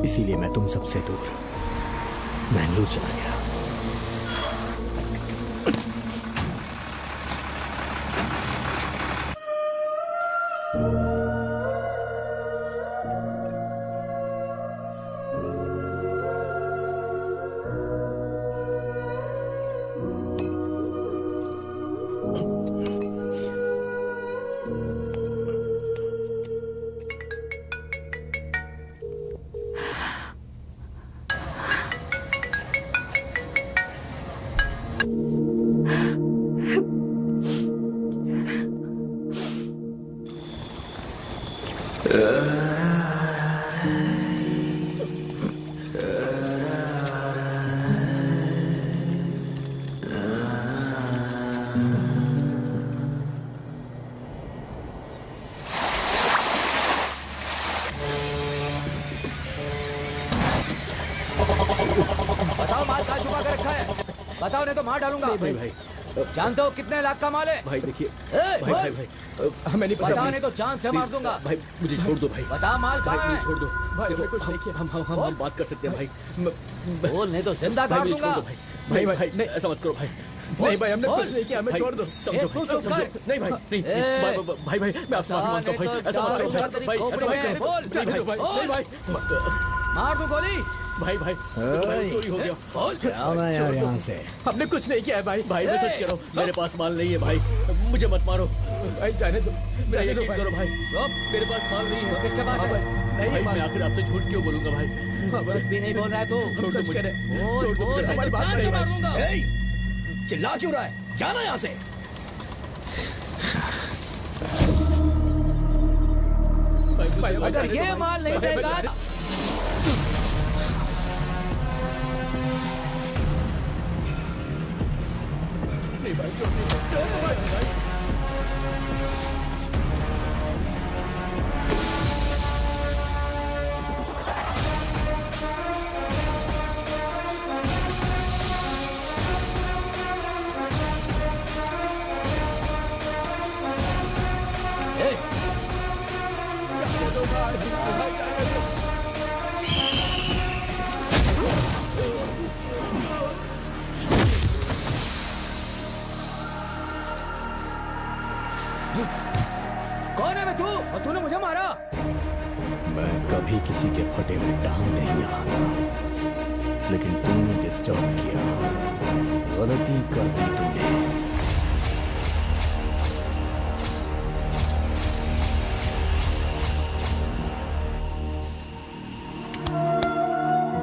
इसीलिए मैं तुम सबसे दूर मैंगलोर चला गया। बताओ माल कहाँ छुपा कर रखा है? बताओ नहीं तो मार डालूंगा। भाई भाई जानते हो कितने लाख का माल है? भाई देखिए, ए, भाई भाई भाई हमें नहीं पता। बता नहीं तो जान से मार दूंगा। भाई मुझे छोड़ दो भाई। बता माल भाई कहाँ मुझे है? छोड़ दो भाई, देखो, कुछ नहीं किया। हम बात कर सकते हैं भाई। बोल नहीं तो जिंदा भाई काट मुझे छोड़ दूंगा। दो भाई। भाई भाई नहीं ऐसा मत करो भाई। नहीं भाई हमने कुछ नहीं किया, हमें भाई, छोड़ दो। समझो तू चुप कर। नहीं भाई नहीं भाई भाई मैं आपसे माफी मांगता हूँ भाई, ऐसा मत करो भाई, ऐसा मत करो नहीं भाई नहीं भाई मार दो गोली। भाई भाई चोरी हो गया। आना यार यहाँ से। हमने कुछ नहीं किया है भाई। भाई मैं सच कह रहा हूँ, मेरे पास माल नहीं है भाई, मुझे मत मारो भाई, जाने दो जाने दो करो भाई, मेरे पास माल नहीं है। किसके पास है? भाई नहीं मैं आखिर आपसे झूठ क्यों बोलूंगा भाई? सच भी नहीं बोल रहा है तू। छोड़ दो मुझे, छोड़ दो, हमारी बात नहीं भाई। चिल्ला क्यों रहा है? जाना यहाँ से। अगर ये माल नहीं देगा नहीं भाई छोड़ दो भाई। कौन है बे तू? और तूने मुझे मारा? मैं कभी किसी के फटे में टांग नहीं आता, लेकिन तूने डिस्टर्ब किया, गलती कर दी तूने।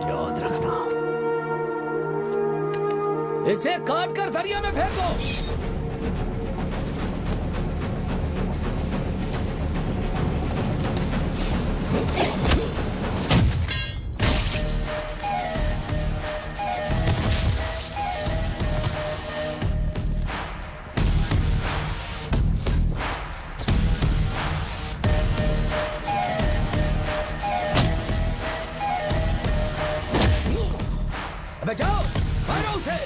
याद रखना। इसे काट कर दरिया में फेंक दो। अबे जाओ, मारो उसे।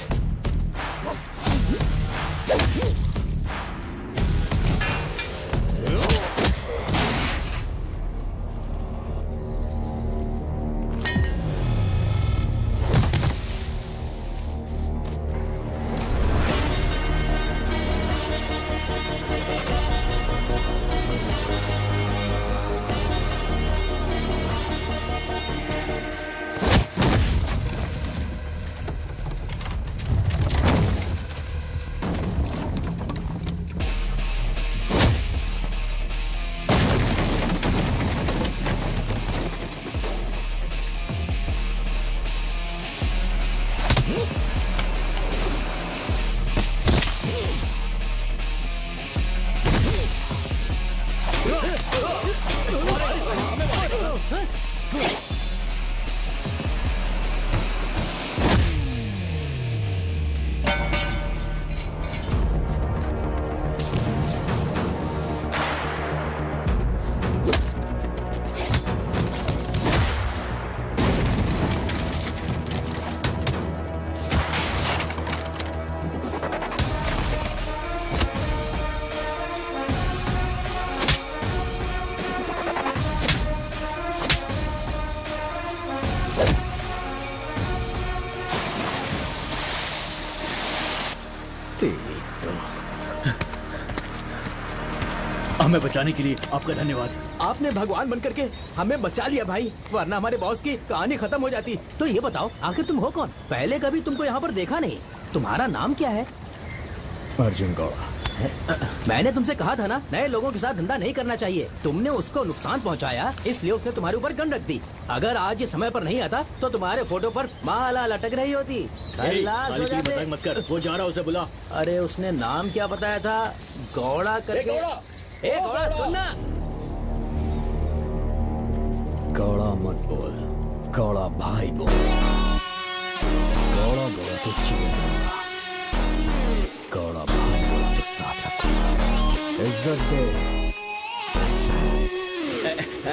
हमें बचाने के लिए आपका धन्यवाद। आपने भगवान बनकर के हमें बचा लिया भाई, वरना हमारे बॉस की कहानी खत्म हो जाती। तो ये बताओ आखिर तुम हो कौन? पहले कभी तुमको यहाँ पर देखा नहीं। तुम्हारा नाम क्या है? अर्जुन गौड़ा। मैंने तुमसे कहा था ना, नए लोगों के साथ धंधा नहीं करना चाहिए। तुमने उसको नुकसान पहुंचाया, इसलिए उसने तुम्हारे ऊपर गन रख दी। अगर आज ये समय पर नहीं आता तो तुम्हारे फोटो पर माला लटक रही होती। खल्लास हो जाते। मजाक मत कर, वो जा रहा, उसे बुला। अरे उसने नाम क्या बताया था? गौड़ा करके। ए गौड़ा सुनना। गौड़ा मत बोल, गौड़ा भाई बोल। गौड़ा बोला तो चीज़, गौड़ा भाई बोला तो साथ रखूंगा। इज्जत दे।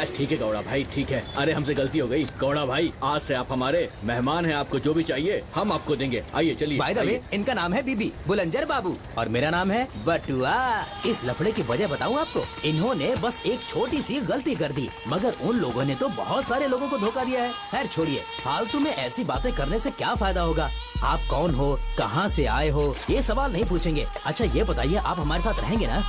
ठीक है गौड़ा भाई, ठीक है। अरे हमसे गलती हो गई गौड़ा भाई, आज से आप हमारे मेहमान हैं। आपको जो भी चाहिए हम आपको देंगे। आइए चलिए। बाय द वे, इनका नाम है बीबी बुलंजर बाबू और मेरा नाम है बटुआ। इस लफड़े की वजह बताऊं आपको, इन्होंने बस एक छोटी सी गलती कर दी, मगर उन लोगों ने तो बहुत सारे लोगों को धोखा दिया है। खैर छोड़िए, फालतू में ऐसी बातें करने से क्या फायदा होगा। आप कौन हो, कहाँ से आए हो, ये सवाल नहीं पूछेंगे। अच्छा ये बताइए, आप हमारे साथ रहेंगे ना?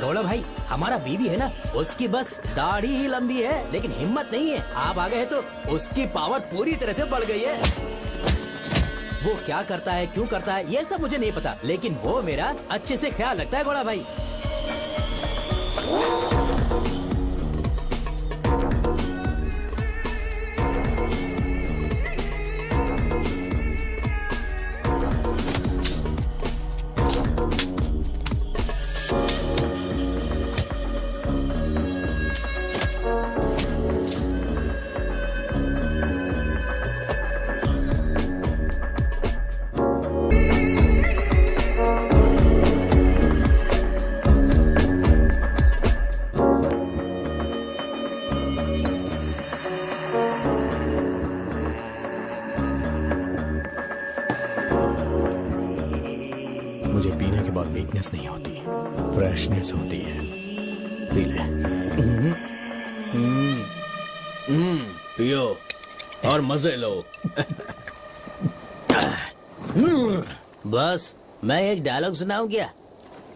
गौड़ा भाई, हमारा बीबी है ना, उसकी बस दाढ़ी ही लंबी है लेकिन हिम्मत नहीं है। आप आ गए तो उसकी पावर पूरी तरह से बढ़ गई है। वो क्या करता है, क्यों करता है, ये सब मुझे नहीं पता, लेकिन वो मेरा अच्छे से ख्याल रखता है गौड़ा भाई। मुझे पीने के बाद वीकनेस नहीं होती, फ्रेशनेस होती है। पी ले। पियो और मजे लो। बस मैं एक डायलॉग सुनाऊं क्या?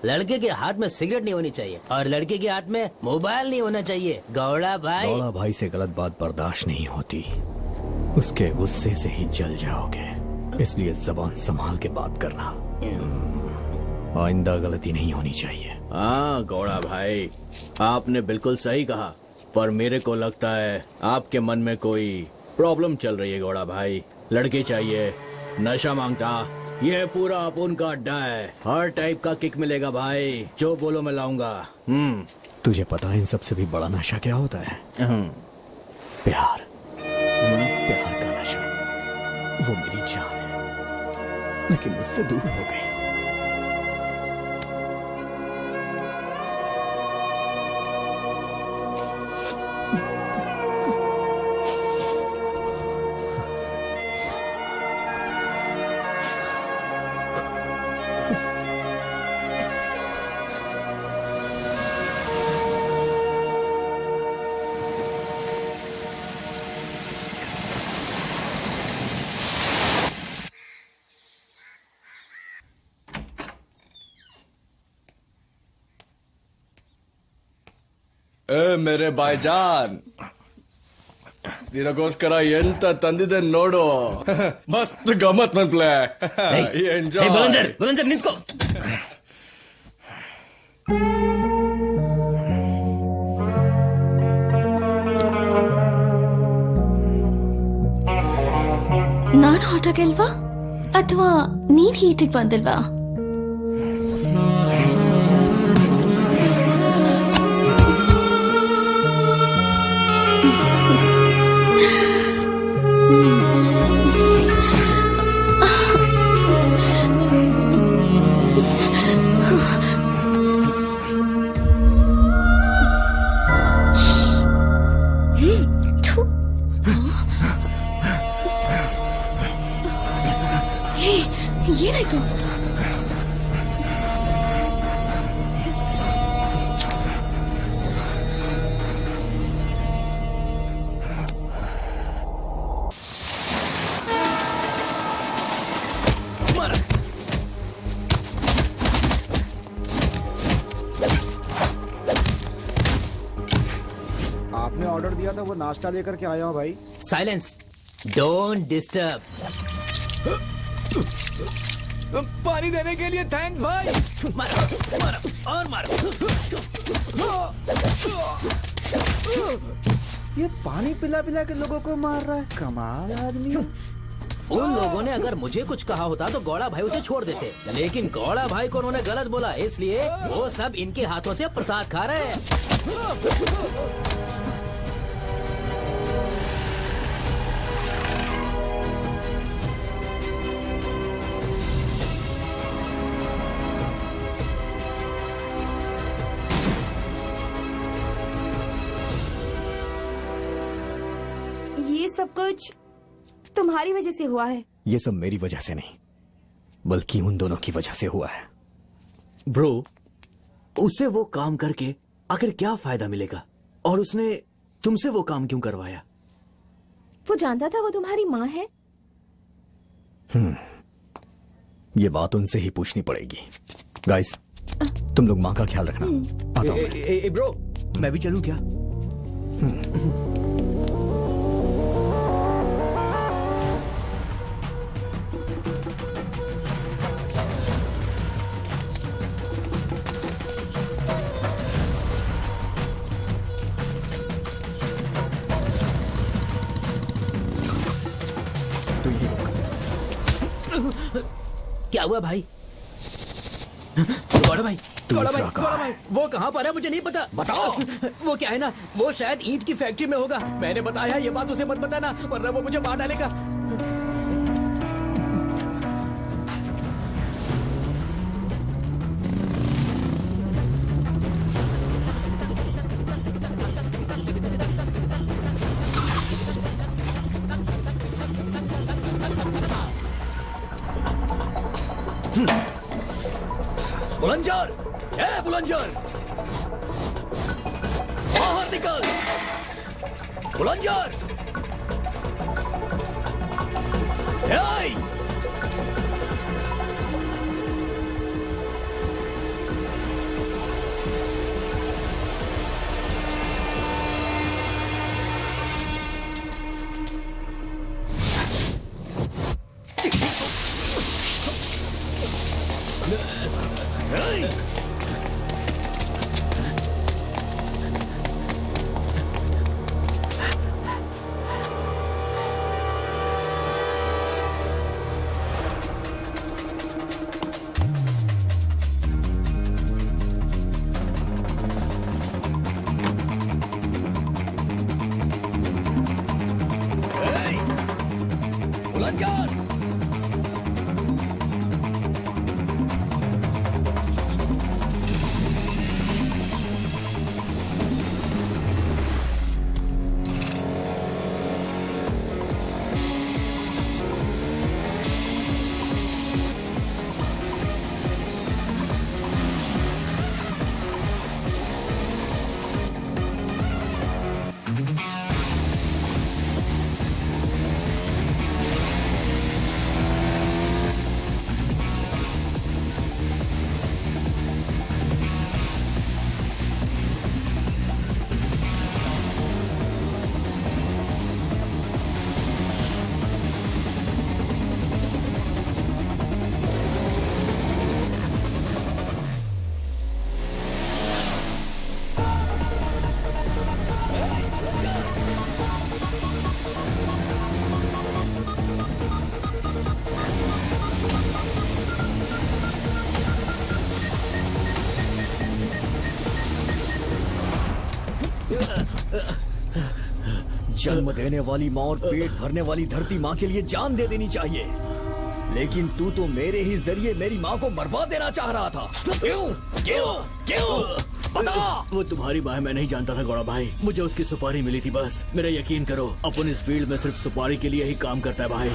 लड़के के हाथ में सिगरेट नहीं होनी चाहिए और लड़के के हाथ में मोबाइल नहीं होना चाहिए। गौड़ा भाई, गौड़ा भाई से गलत बात बर्दाश्त नहीं होती, उसके गुस्से से ही जल जाओगे। इसलिए जबान संभाल के बात करना, आइंदा गलती नहीं होनी चाहिए। हाँ गौड़ा भाई, आपने बिल्कुल सही कहा, पर मेरे को लगता है आपके मन में कोई प्रॉब्लम चल रही है गौड़ा भाई। लड़के चाहिए, नशा मांगता, ये पूरा अपुन का अड्डा है। हर टाइप का किक मिलेगा भाई, जो बोलो मैं लाऊंगा। तुझे पता है इन सबसे भी बड़ा नशा क्या होता है? प्यार। प्यार का नशा, वो मेरी जान है, लेकिन मुझसे दूर हो गई। ಮೇರೆ ಬಾಯ್ಜಾನ್ ನಿನಗೋಸ್ಕರ ಎಂತ ತಂದಿದೆ ನೋಡು. ಮಸ್ತ್ ಗಮ್ಮತ್ ಮನ್ಪ್ಲೆ. ಎಂಜಾಯ್. ಬುಲಂಜರ್ ನಿಂತ್ಕೋ. ನಾನ್ ಹಾಟ್ ಆಗಿಲ್ವಾ ಅಥವಾ ನೀನ್ ಹೀಟಿಗೆ ಬಂದಿಲ್ವಾ? ಏನಾಯ್ತು? आपने ऑर्डर दिया था, वो नाश्ता लेकर के आया हूँ भाई। Silence, don't disturb. पानी देने के लिए थैंक्स भाई। मारो मारो और मारो। ये पानी पिला पिला के लोगों को मार रहा है, कमाल आदमी है। उन लोगों ने अगर मुझे कुछ कहा होता तो गौड़ा भाई उसे छोड़ देते, लेकिन गौड़ा भाई को उन्होंने गलत बोला, इसलिए वो सब इनके हाथों से प्रसाद खा रहे हैं। ये सब कुछ तुम्हारी वजह से हुआ है। ये सब मेरी वजह से नहीं, बल्कि उन दोनों की वजह से हुआ है। ब्रो, उसे वो काम करके आखिर क्या फायदा मिलेगा? और उसने तुमसे वो काम क्यों करवाया? वो जानता था वो तुम्हारी माँ है। ये बात उनसे ही पूछनी पड़ेगी। गाइस, तुम लोग माँ का ख्याल रखना। आता हूं मैं। ब्रो, मैं भी चलूं क्या? क्या हुआ भाई? गौड़ा भाई, गौड़ा भाई, गौड़ा भाई, वो कहाँ पर है मुझे नहीं पता। बताओ। वो क्या है ना, वो शायद ईंट की फैक्ट्री में होगा। मैंने बताया ये बात उसे मत बताना, वरना वो मुझे मार डालेगा। बुलंदर, ए बुलंदर, बाहर निकल। बुलंदर, ए! जन्म देने वाली माँ और पेट भरने वाली धरती माँ के लिए जान दे देनी चाहिए, लेकिन तू तो मेरे ही जरिए मेरी माँ को मरवा देना चाह रहा था। क्यों? क्यों? क्यों? बता। वो तुम्हारी माँ मैं नहीं जानता था गौड़ा भाई, मुझे उसकी सुपारी मिली थी बस। मेरा यकीन करो, अपन इस फील्ड में सिर्फ सुपारी के लिए ही काम करता है भाई।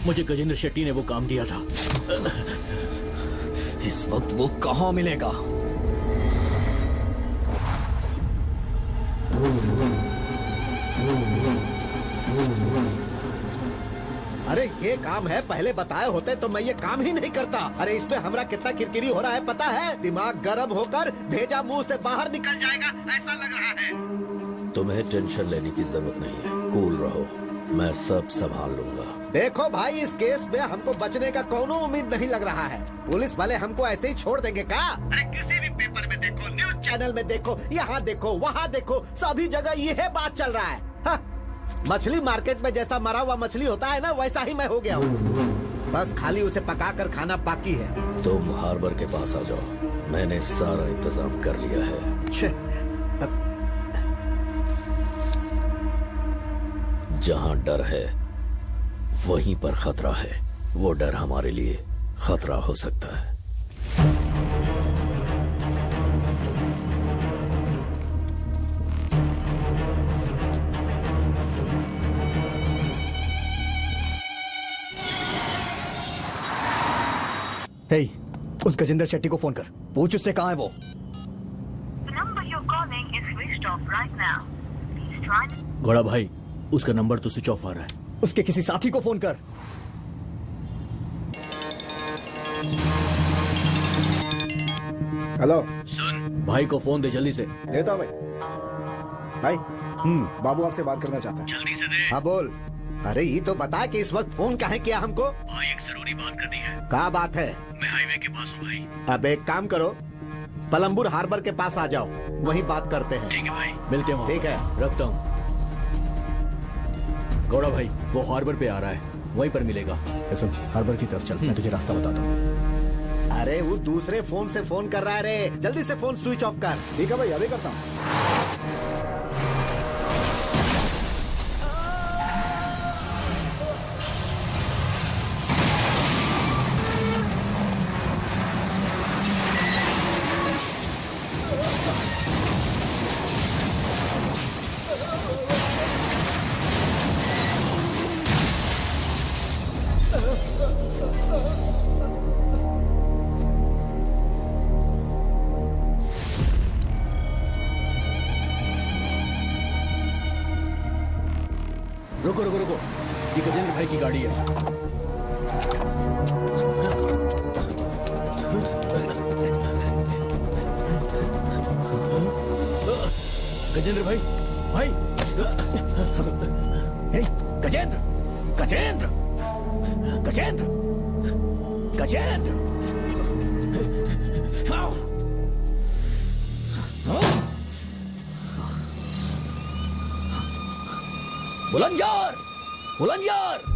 मुझे गजेंद्र शेट्टी ने वो काम दिया था। इस वक्त वो कहाँ मिलेगा? अरे ये काम है, पहले बताए होते तो मैं ये काम ही नहीं करता। अरे इसमें हमरा कितना किरकिरी हो रहा है पता है? दिमाग गर्म होकर भेजा मुंह से बाहर निकल जाएगा ऐसा लग रहा है। तुम्हें टेंशन लेने की जरूरत नहीं है, कूल रहो, मैं सब संभाल लूंगा। देखो भाई, इस केस में हमको बचने का कोनो उम्मीद नहीं लग रहा है। पुलिस वाले हमको ऐसे ही छोड़ देंगे क्या? अरे किसी भी पेपर में देखो, न्यूज चैनल में देखो, यहाँ देखो, वहाँ देखो, सभी जगह यह बात चल रहा है। हाँ? मछली मार्केट में जैसा मरा हुआ मछली होता है ना, वैसा ही मैं हो गया हूँ। बस खाली उसे पका कर खाना बाकी है। तुम हार्बर के पास आ जाओ, मैंने सारा इंतजाम कर लिया है। जहाँ डर है वहीं पर खतरा है। वो डर हमारे लिए खतरा हो सकता है। हे, उस गजेंद्र शेट्टी को फोन कर, पूछ उससे कहाँ है वो। घोड़ा भाई, उसका नंबर तो स्विच ऑफ आ रहा है। उसके किसी साथी को फोन कर। हेलो, सुन, भाई को फोन दे जल्दी से। देता भाई। भाई, बाबू आपसे बात करना चाहता है। जल्दी से दे। हाँ बोल। अरे ये तो बता कि इस वक्त फोन काहे किया हमको? भाई एक जरूरी बात करनी है। क्या बात है? मैं हाईवे के पास हूँ भाई। अब एक काम करो, पलम्बुर हार्बर के पास आ जाओ, वहीं बात करते हैं। ठीक है भाई, मिलते हैं वहाँ। ठीक है, रखता हूँ। गौड़ा भाई, वो हार्बर पे आ रहा है, वहीं पर मिलेगा। सुन, हार्बर की तरफ चल, मैं तुझे रास्ता बताता हूँ। अरे वो दूसरे फोन से फोन कर रहा है रे, जल्दी से फोन स्विच ऑफ कर। ठीक है भाई, अभी करता हूँ। रुको रुको रुको, ये गजेंद्र भाई की गाड़ी है। गजेंद्र भाई, भाई। हे, गजेंद्र, गजेंद्र, गजेंद्र, गजेंद्र। बुलंदशहर, बुलंदशहर।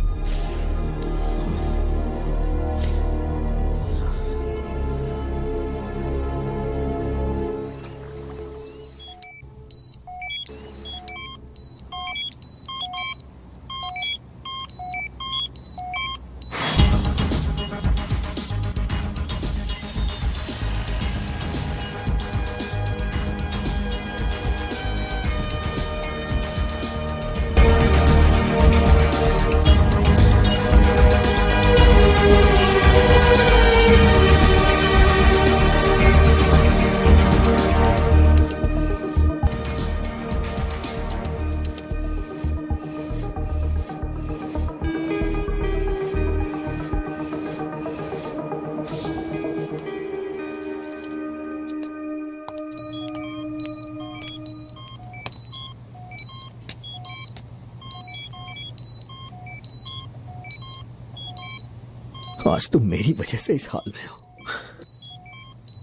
आज तुम मेरी वजह से इस हाल में हो,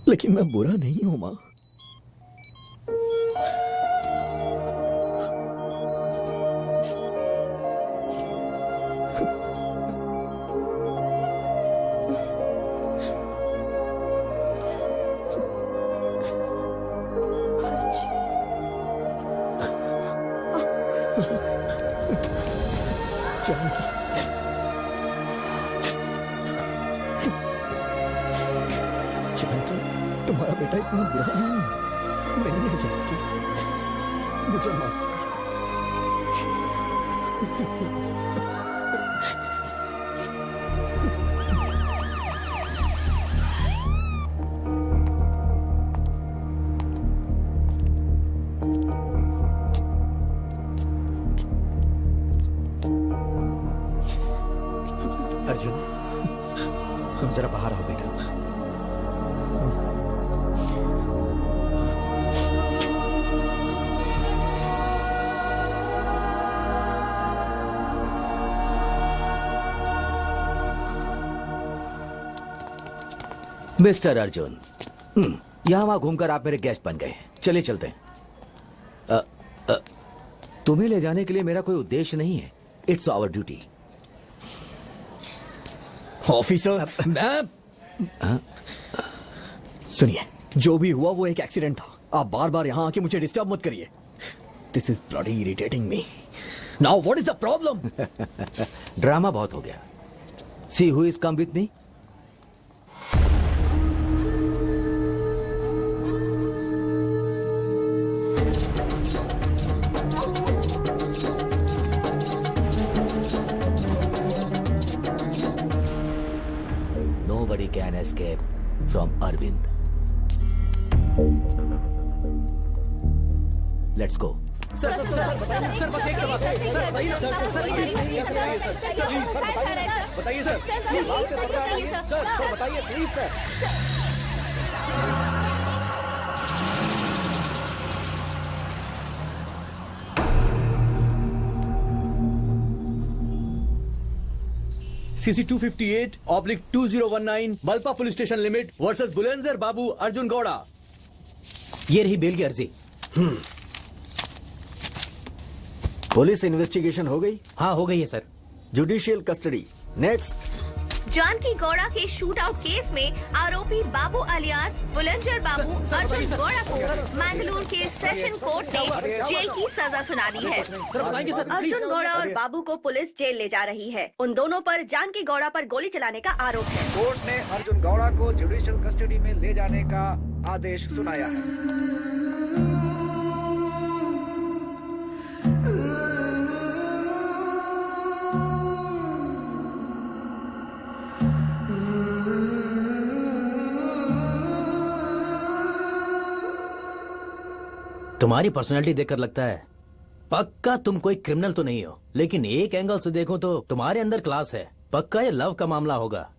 लेकिन मैं बुरा नहीं हूं मां। जानकी, तुम्हारा बेटा इतना बुरा नहीं है जानकी, मुझे माफ अर्जुन, जरा बाहर आओ बेटा। मिस्टर अर्जुन, यहां वहां घूमकर आप मेरे गेस्ट बन गए। चलिए चलते हैं। तुम्हें ले जाने के लिए मेरा कोई उद्देश्य नहीं है। It's our duty. ऑफिसर, मैं सुनिए, जो भी हुआ वो एक एक्सीडेंट था। आप बार बार यहां आके मुझे डिस्टर्ब मत करिए। This is bloody irritating me. Now what is the problem? Drama बहुत हो गया। See who is come with me. we can escape from Arvind. Let's go. Sir बस एक सवाल सर सही बताइए सर, सर बताइए please sir. CC 258/2019 Malpa police station limit versus Bulandar Babu Arjun Gowda. ये रही बेल की अर्जी। पुलिस इन्वेस्टिगेशन हो गई? हाँ हो गई है sir. Judicial custody next. Janaki Gowda के शूट आउट केस में आरोपी बाबू अलियास बुलंदर बाबू अर्जुन गौड़ा को मैंगलोर के सेशन कोर्ट ने जेल की सजा सुना दी है। अर्जुन गौड़ा और बाबू को पुलिस जेल ले जा रही है। उन दोनों पर जानकी गौड़ा पर गोली चलाने का आरोप है। कोर्ट ने अर्जुन गौड़ा को जुडिशियल कस्टडी में ले जाने का आदेश सुनाया है। तुम्हारी पर्सनालिटी देखकर लगता है पक्का तुम कोई क्रिमिनल तो नहीं हो, लेकिन एक एंगल से देखो तो तुम्हारे अंदर क्लास है। पक्का ये लव का मामला होगा।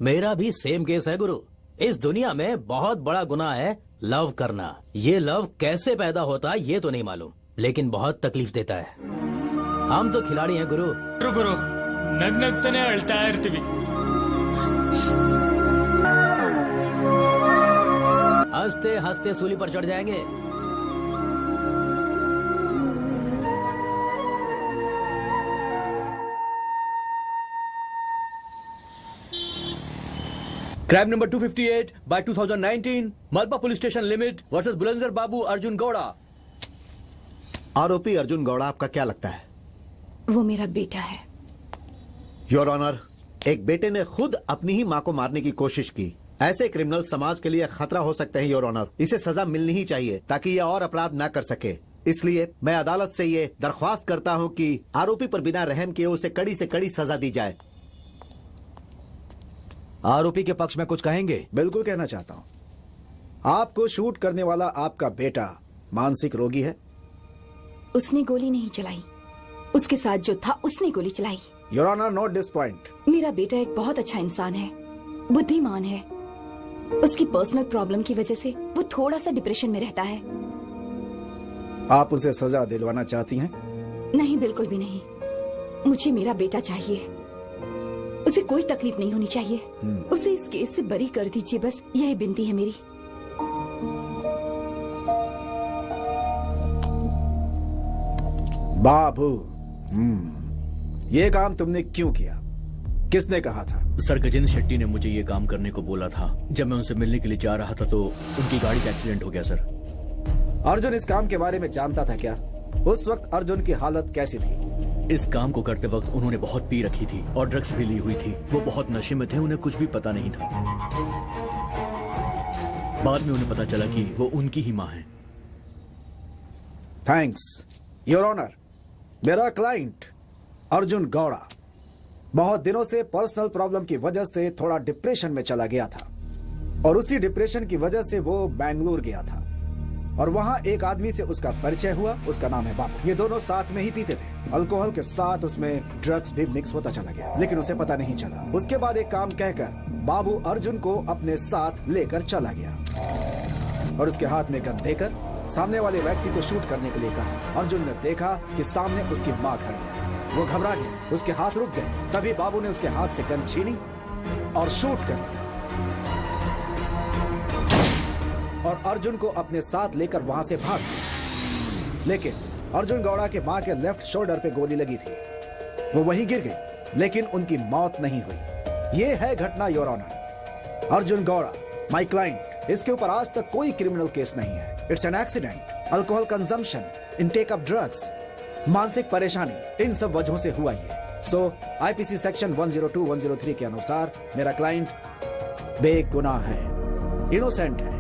मेरा भी सेम केस है गुरु। इस दुनिया में बहुत बड़ा गुनाह है लव करना। ये लव कैसे पैदा होता है ये तो नहीं मालूम, लेकिन बहुत तकलीफ देता है। हम तो खिलाड़ी हैं गुरु। गुरु नग्नग्ताने अಳ್ತಾ ಇರ್ತೀವಿ। हंसते हंसते सूली पर चढ़ जाएंगे। Crime number 258/2019 Malpa police station limit versus Bulandar Babu Arjun Gowda. आरोपी अर्जुन गौड़ा आपका क्या लगता है? वो मेरा बेटा है। योर ऑनर, एक बेटे ने खुद अपनी ही मां को मारने की कोशिश की। ऐसे क्रिमिनल समाज के लिए खतरा हो सकते हैं योर ऑनर। इसे सजा मिलनी ही चाहिए ताकि ये और अपराध न कर सके। इसलिए मैं अदालत से ये दरख्वास्त करता हूं कि आरोपी पर बिना रहम किए उसे कड़ी से कड़ी सजा दी जाए। आरोपी के पक्ष में कुछ कहेंगे? बिल्कुल कहना चाहता हूं। आपको शूट करने वाला आपका बेटा मानसिक रोगी है? उसने गोली नहीं चलाई, उसके साथ जो था उसने गोली चलाई। Your honour, note this point. मेरा बेटा एक बहुत अच्छा इंसान है, बुद्धिमान है। उसकी पर्सनल प्रॉब्लम की वजह से वो थोड़ा सा डिप्रेशन में रहता है। आप उसे सजा दिलवाना चाहती हैं? नहीं, बिल्कुल भी नहीं। मुझे मेरा बेटा चाहिए। उसे कोई तकलीफ नहीं होनी चाहिए। उसे इस केस से बरी कर दीजिए, बस यही विनती है मेरी। बाबू, ये काम तुमने क्यों किया? किसने कहा था? सर गजेंद्र शेट्टी ने मुझे ये काम करने को बोला था। जब मैं उनसे मिलने के लिए जा रहा था तो उनकी गाड़ी का एक्सीडेंट हो गया सर। अर्जुन इस काम के बारे में जानता था क्या? उस वक्त अर्जुन की हालत कैसी थी? इस काम को करते वक्त उन्होंने बहुत पी रखी थी और ड्रग्स भी ली हुई थी। वो बहुत नशे में थे, उन्हें कुछ भी पता नहीं था। बाद में उन्हें पता चला कि वो उनकी ही माँ है। Thanks your honour. मेरा क्लाइंट अर्जुन गौड़ा बहुत दिनों से पर्सनल प्रॉब्लम की वजह से थोड़ा डिप्रेशन में चला गया था और उसी डिप्रेशन की वजह से वो बैंगलोर गया था और वहां एक आदमी से उसका परिचय हुआ। उसका नाम है बाबू। ये दोनों साथ में ही पीते थे। अल्कोहल के साथ उसमें ड्रग्स भी मिक्स होता चला गया, लेकिन उसे पता नहीं चला। उसके बाद एक काम कहकर बाबू अर्जुन को अपने साथ लेकर चला गया और उसके हाथ में गन देकर सामने वाले व्यक्ति को शूट करने के लिए कहा। अर्जुन ने देखा कि सामने उसकी माँ खड़ी है। वो घबरा गया, उसके हाथ रुक गए। तभी बाबू ने उसके हाथ से गन छीनी और शूट कर दिया और अर्जुन को अपने साथ लेकर वहां से भाग गया। लेकिन अर्जुन गौड़ा के मां के लेफ्ट शोल्डर पे गोली लगी थी। वो वहीं गिर गई, लेकिन उनकी मौत नहीं हुई। ये है घटना your honour. Arjun Gowda my client, इसके ऊपर आज तक कोई क्रिमिनल केस नहीं है। It's an accident. Alcohol consumption, intake of drugs, मानसिक परेशानी, इन सब वजहों से हुआ ये। सो आईपीसी सेक्शन 102-103 के अनुसार मेरा क्लाइंट बेगुनाह है, इनोसेंट है।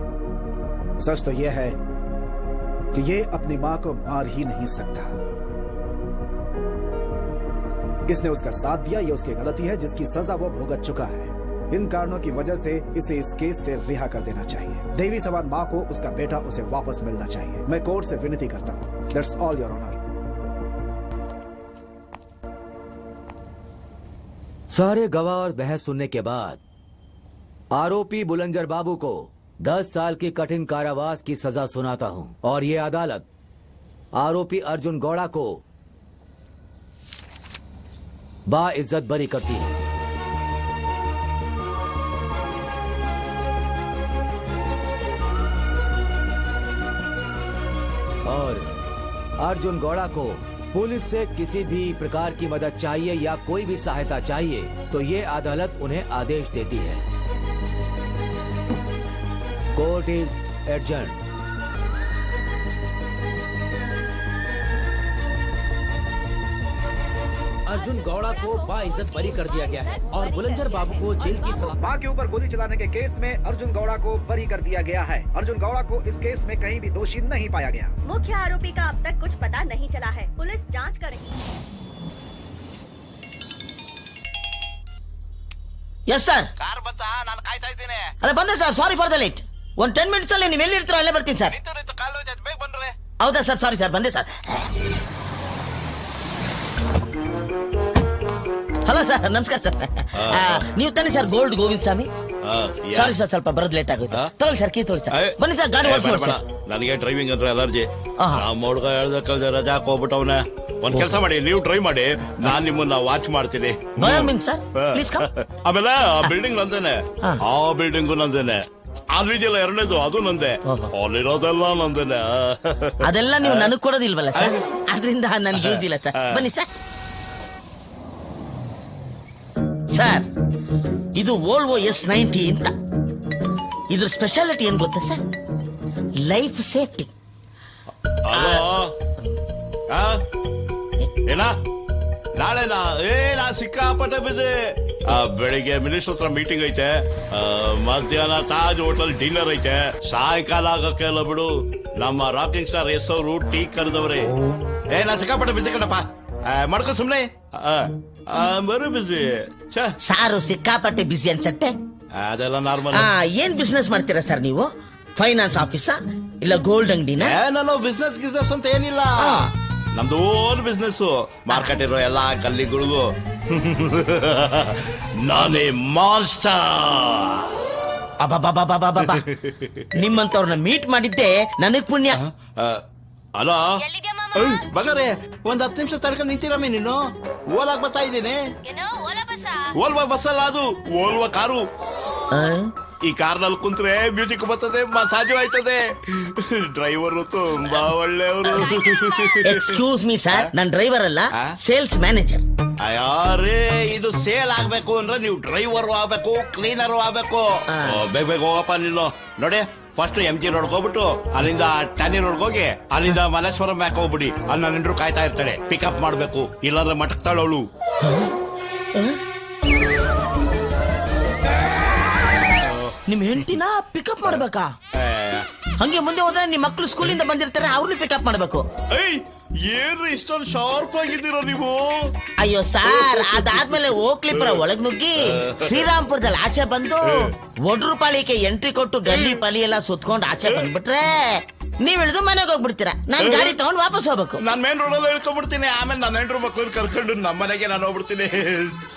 सच तो यह है कि ये अपनी मां को मार ही नहीं सकता। इसने उसका साथ दिया, यह उसकी गलती है जिसकी सजा वो भुगत चुका है। इन कारणों की वजह से इसे इस केस से रिहा कर देना चाहिए। देवी समान माँ को उसका बेटा उसे वापस मिलना चाहिए। मैं कोर्ट से विनती करता हूँ। That's all your honour. सारे गवाह और बहस सुनने के बाद आरोपी बुलंजर बाबू को 10 साल की कठिन कारावास की सजा सुनाता हूं और ये अदालत आरोपी अर्जुन गौड़ा को बाइज्जत बरी करती है। और अर्जुन गौड़ा को पुलिस से किसी भी प्रकार की मदद चाहिए या कोई भी सहायता चाहिए तो ये अदालत उन्हें आदेश देती है। Court is adjourned. Arjun Gowda को बाइज्जत बरी कर दिया गया है और बुलंजर बाबू को जेल की सलाह। मां के ऊपर गोली चलाने के केस में अर्जुन गौड़ा को बरी कर दिया गया है। अर्जुन गौड़ा को इस केस में कहीं भी दोषी नहीं पाया गया। मुख्य आरोपी का अब तक कुछ पता नहीं चला है। पुलिस जांच कर रही है। ಎಸ್ ಸರ್ ಕಾರ್ ಬಂತಾ ನಾನು ಕಾಯ್ತಾ ಇದ್ದೀನಿ ಅದೇ ಬಂದೆ sir sorry for the late ಒಂದು 10 ಮಿನಿಟ್ಸ್ ಅಲ್ಲಿ ನೀವು ಎಲ್ಲಿ ಇರ್ತೀರೋ ಅಲ್ಲೇ ಬರ್ತೀನಿ ಸರ್ ಬೇಗ ಬಂದ್ರೆ ಹೌದಾ ಸರ್ ಸಾರಿ ಸರ್ ಬಂದೆ ಸರ್ ಹಲೋ ಸರ್ ನಮಸ್ಕಾರ ಸರ್ ನೀವು ತಾನೇ ಸರ್ ಗೋಲ್ಡ್ ಗೋವಿಂದ ಸ್ವಾಮಿ ಸಾರಿ ಸರ್ ಸ್ವಲ್ಪ ಬರೋದು ಲೇಟ್ ಆಗುತ್ತೆ ತಗೊಳ್ಳಿ ಸರ್ ಕೀ ತೊಗೊಳ್ಳಿ ಸರ್ ಬನ್ನಿ ಸರ್ ಗಾಡಿ ಓಡಿಸಿ ನನಗೆ ಡ್ರೈವಿಂಗ್ ಅಂದ್ರೆ ಅಲರ್ಜಿ ನಮ್ಮ ಹುಡುಗ ಹೇಳ್ದಕ್ಕಲ್ದೆ ರಜಾ ಹೋಗ್ಬಿಟ್ಟವನ ಒಂದ್ ಕೆಲಸ ಮಾಡಿ ನೀವು ಡ್ರೈವ್ ಮಾಡಿ ನಾನ್ ನಿಮ್ಮನ್ನ ವಾಚ್ ಮಾಡ್ತೀನಿ ಆಮೇಲೆ ಆ ಬಿಲ್ಡಿಂಗ್ ನಂದೇನೆ ಆ ಬಿಲ್ಡಿಂಗು ನಂದೇನೆ ಅಲ್ಲಿದೆಯಲ್ಲ ಎರಡನೇದು ಅದು ನಂದೆ ಅಲ್ಲಿರೋದೆಲ್ಲ ನಂದೇನೆ ಅದೆಲ್ಲ ನೀವು ನನಗ್ ಕೊಡೋದಿಲ್ವಲ್ಲ ಸರ್ ಅದರಿಂದ ನನ್ಗೆ ಯೂಸ್ ಇಲ್ಲ ಸರ್ ಬನ್ನಿ ಸರ್ ಸರ್ ಇದು ವೋಲ್ವೋ S90 ಅಂತ ಇದ್ರ ಸ್ಪೆಷಾಲಿಟಿ ಏನ್ ಗೊತ್ತಾ ಸರ್ ಲೈಫ್ ಸೇಫ್ಟಿ ಏನ ನಾಳೆನಾ ನಾ ಸಿಕ್ಕಾಪಟ್ಟೆ ಬಿಸಿ ಬೆಳಿಗ್ಗೆ ಮಿನಿಸ್ಟರ್ ಹತ್ರ ಮೀಟಿಂಗ್ ಐತೆ ಮಧ್ಯಾಹ್ನ ತಾಜ್ ಹೋಟೆಲ್ ಡಿನ್ನರ್ ಐತೆ ಸಾಯಂಕಾಲ ಆಗಕ್ಕೆಲ್ಲ ಬಿಡು ನಮ್ಮ ರಾಕಿಂಗ್ ಸ್ಟಾರ್ ಎಸ್ ಅವರು ಟೀ ಕರೆದವ್ರೆ ನಾ ಸಿಕ್ಕಾಪಟ್ಟೆ ಬಿಸಿ ಕಣಪ್ಪ ಮಾಡ್ಕೊ ಸುಮ್ನೆ ಬರು ಬಿಸಿ ಸಾರು ಸಿಕ್ಕಾಪಟ್ಟೆ ಬಿಸಿ ಅನ್ಸತ್ತೆ ಅದೆಲ್ಲ ನಾರ್ಮಲ್ ಏನ್ ಬಿಸ್ನೆಸ್ ಮಾಡ್ತೀರಾ ಸರ್ ನೀವು ಫೈನಾನ್ಸ್ ಆಫೀಸಾ ಇಲ್ಲ ಗೋಲ್ಡ್ ಅಂಗಡಿನ ನಾನು ಬಿಸ್ನೆಸ್ ಅಂತ ಏನಿಲ್ಲ ನಮ್ದು ಓನ್ ಬಿಸ್ನೆಸ್ ಮಾರ್ಕೆಟ್ ಇರೋ ಎಲ್ಲಾ ಗಲ್ಲಿಗಳಿಗೂ ನಾನೇ ಮಾಸ್ಟರ್ ನಿಮ್ಮಂತವ್ರನ್ನ ಮೀಟ್ ಮಾಡಿದ್ದೆ ನನಗ್ ಪುಣ್ಯ ಅಲೋ ಬಗರೆ ಒಂದ್ 10 ನಿಮಿಷ ತಡ್ಕೊಂಡು ನಿಂತಿರಮ್ಮೆ ನೀನು ಓಲಾಗ್ ಬರ್ತಾ ಇದ್ದೀನಿ ಓಲ್ವಾ ಬಸ್ಸಲ್ಲ ಅದು ಓಲ್ವಾ ಕಾರು ಈ ಕಾರ್ನಲ್ಲಿ ಕುಂತ್ರೆ ಮ್ಯೂಸಿಕ್ ಬರ್ತದೆ ಮಸಾಜು ಆಯ್ತದೆ ಡ್ರೈವರ್ ತುಂಬಾ ಒಳ್ಳೆಯವರು ಎಕ್ಸ್ಕ್ಯೂಸ್ ಮೀ ಸರ್ ನಾನ್ ಡ್ರೈವರ್ ಅಲ್ಲ ಸೇಲ್ಸ್ ಮ್ಯಾನೇಜರ್ ಅಯ್ಯಾರೇ ಇದು ಸೇಲ್ ಆಗ್ಬೇಕು ಅಂದ್ರೆ ನೀವು ಡ್ರೈವರ್ ಆಗ್ಬೇಕು ಕ್ಲೀನರ್ ಆಗ್ಬೇಕು ಬೇಗ ಹೋಗಪ್ಪ ನೀನು ನೋಡಿ ಫಸ್ಟ್ MG ರೋಡ್ ಹೋಗ್ಬಿಟ್ಟು ಅಲ್ಲಿಂದ ಟ್ಯಾನಿ ರೋಡ್ ಹೋಗಿ ಅಲ್ಲಿಂದ ಮಲ್ಲೇಶ್ವರಂ ಬ್ಯಾಕ್ ಹೋಗ್ಬಿಡಿ ಅಲ್ಲಿ ನನ್ನ ಹೆಂಡ್ರು ಕಾಯ್ತಾ ಇರ್ತಾಳೆ ಪಿಕಪ್ ಮಾಡ್ಬೇಕು ಇಲ್ಲಾಂದ್ರೆ ಮಟಕ್ತಾಳವಳು ನಿಮ್ ಹೆಂಡತಿನ ಪಿಕಪ್ ಮಾಡ್ಬೇಕಾ ಹಂಗೆ ಮುಂದೆ ಹೋದ್ರೆ ನಿಮ್ ಮಕ್ಳು ಸ್ಕೂಲಿಂದ ಬಂದಿರ್ತಾರೆ ಅವ್ರನ್ನ ಪಿಕಪ್ ಮಾಡ್ಬೇಕು ಏನ್ರಿ ಇಷ್ಟೊಂದು ಶಾರ್ಪ್ ಆಗಿದ್ದೀರೋ ನೀವು ಅಯ್ಯೋ ಸಾರ್ ಅದಾದ್ಮೇಲೆ ಓಕ್ಲಿಪುರ ಒಳಗ್ ನುಗ್ಗಿ ಶ್ರೀರಾಮ್ಪುರದಲ್ಲಿ ಆಚೆ ಬಂದು ಒಡ್ರು ಪಾಳಿಗೆ ಎಂಟ್ರಿ ಕೊಟ್ಟು ಗಲ್ಲಿ ಪಾಳಿ ಎಲ್ಲ ಸುತ್ಕೊಂಡು ಆಚೆ ಬಂದ್ಬಿಟ್ರೆ ನೀವ್ ಇಳಿದು ಮನೆಗೆ ಹೋಗ್ಬಿಡ್ತೀರಾ ನಾನ್ ಗಾಡಿ ತಗೊಂಡ್ ವಾಪಸ್ ಹೋಗ್ಬೇಕು ನಾನ್ ಮೇನ್ ರೋಡ್ ಅಲ್ಲಿ ಇಳ್ಕೊಂಡ್ಬಿಡ್ತೀನಿ ಆಮೇಲೆ ನನ್ನ ಹೆಂಡ್ರು ಮಕ್ಳನ್ನ ಕರ್ಕೊಂಡು ನಮ್ಮ ಮನೆಗೆ ನಾನು ಹೋಗ್ಬಿಡ್ತೀನಿ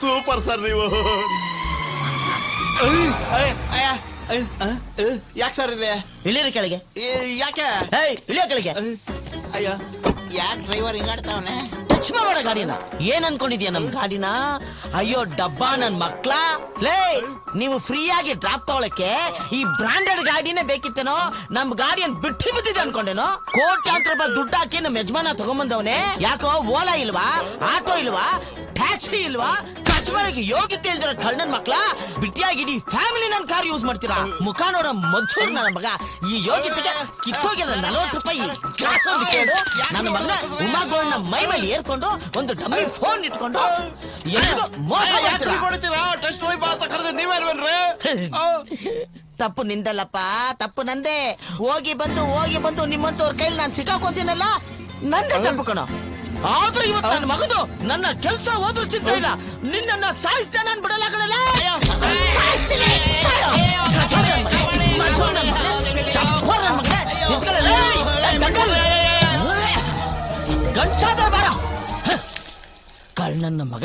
ಸೂಪರ್ ಸರ್ ನೀವು ಯಾಕೆ ಸರ್ ಇಲ್ಲಿ ಇಳಿರಿ ಕೆಳಗೆ ಯಾಕೆ ಇಳಿಯೋ ಕೆಳಗೆ ಅಯ್ಯೋ ಯಾಕೆ ಡ್ರೈವರ್ ಹಿಂಗಾಡ್ತಾವನೆ ಟಚ್ ಮಾಡಬೇಡ ಗಾಡಿನ ಏನ್ ಅನ್ಕೊಂಡಿದ್ಯಾ ನಮ್ ಗಾಡಿನ ಅಯ್ಯೋ ಡಬ್ಬಾ ನನ್ ಮಕ್ಳ ಲೇ ನೀವು ಫ್ರೀ ಆಗಿ ಡ್ರಾಪ್ ತಗೊಳಕ್ಕೆ ಈ ಬ್ರಾಂಡೆಡ್ ಗಾಡಿನೇ ಬೇಕಿತ್ತೇನೋ ನಮ್ ಗಾಡಿಯನ್ ಬಿಟ್ಟು ಬಿದ್ದಿದೆ ಅನ್ಕೊಂಡೇನೋ ಕೋಟ್ಯಾಂತರ ರೂಪಾಯಿ ದುಡ್ಡು ಹಾಕಿ ನಮ್ ಯಜಮಾನ ತಗೊಂಬಂದವನೇ ಯಾಕೋ ಓಲಾ ಇಲ್ವಾ ಆಟೋ ಇಲ್ವಾ ಟ್ಯಾಕ್ಸಿ ಇಲ್ವಾ ಕಚ್ಮರಿಗೆ ಯೋಗ್ಯತೆ ಇಲ್ದಿರೋ ಕಳ್ಳನ್ ಮಕ್ಳ ಬಿಟ್ಟಿಯಾಗಿಡೀ ಫ್ಯಾಮಿಲಿ ನನ್ ಕಾರ್ ಯೂಸ್ ಮಾಡ್ತೀರಾ ಮುಖ ನೋಡೋ ಮಜ್ಜೂರ್ ನನ್ನ ಮಗ ಈ ಯೋಗ್ಯತೆಗೆ ಕಿತ್ತೋಗಿಲ್ಲ 40 ರೂಪಾಯಿ ನನ್ನ ಮಗನ ಉಮಾಗೋಳನ್ನ ಮೈ ಮೇಲೆ ಏರ್ಕೊಂಡು ಒಂದು ಡಮ್ಮಿ ಫೋನ್ ಇಟ್ಕೊಂಡು ತಪ್ಪು ನಿಂದಲ್ಲಪ್ಪ ತಪ್ಪು ನಂದೇ ಹೋಗಿ ಬಂದು ನಿಮ್ಮಂತವ್ರ ಕೈಲಿ ನಾನು ಸಿಕ್ಕಾಕೊಂತೀನಲ್ಲ ನಂದೇ ತಪ್ಪು ಕಣೋ ಆದ್ರೆ ಇವತ್ತು ನನ್ನ ಮಗದು ನನ್ನ ಕೆಲಸ ಹೋದ್ರೂ ಚಿಂತೆ ಇಲ್ಲ ನಿನ್ನ ಸಾಯಿಸ್ತೇನೆ ನಾನು ಬಿಡಲ್ಲ ಕಣಲ್ಲ ಕಳ್ ನನ್ನ ಮಗ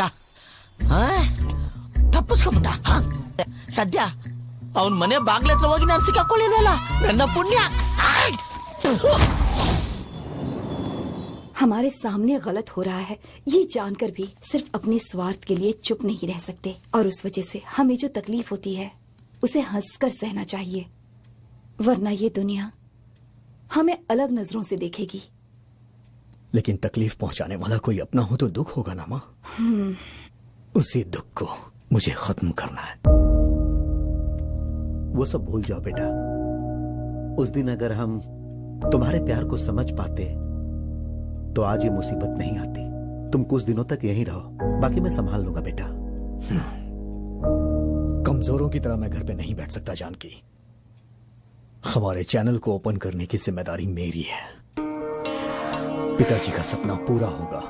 ತಪ್ಪಿಸ್ಕೊಂಬಿಟ್ಟ. ಸದ್ಯ ಅವನ್ ಮನೆ ಬಾಗ್ಲ ಹತ್ರ ಹೋಗಿ ನಾನು ಸಿಕ್ಕಾಕೊಳ್ಳಿಲ್ವಲ್ಲ, ನನ್ನ ಪುಣ್ಯ. हमारे सामने गलत हो रहा है ये जानकर भी सिर्फ अपने स्वार्थ के लिए चुप नहीं रह सकते, और उस वजह से हमें जो तकलीफ होती है उसे हंसकर सहना चाहिए, वरना ये दुनिया हमें अलग नजरों से देखेगी। लेकिन तकलीफ पहुंचाने वाला कोई अपना हो तो दुख होगा ना माँ। उसी दुख को मुझे खत्म करना है। वो सब भूल जाओ बेटा। उस दिन अगर हम तुम्हारे प्यार को समझ पाते तो आज ये मुसीबत नहीं आती। तुम कुछ दिनों तक यहीं रहो, बाकी मैं संभाल लूंगा बेटा। कमजोरों की तरह मैं घर पे नहीं बैठ सकता जानकी। हमारे चैनल को ओपन करने की जिम्मेदारी मेरी है। पिताजी का सपना पूरा होगा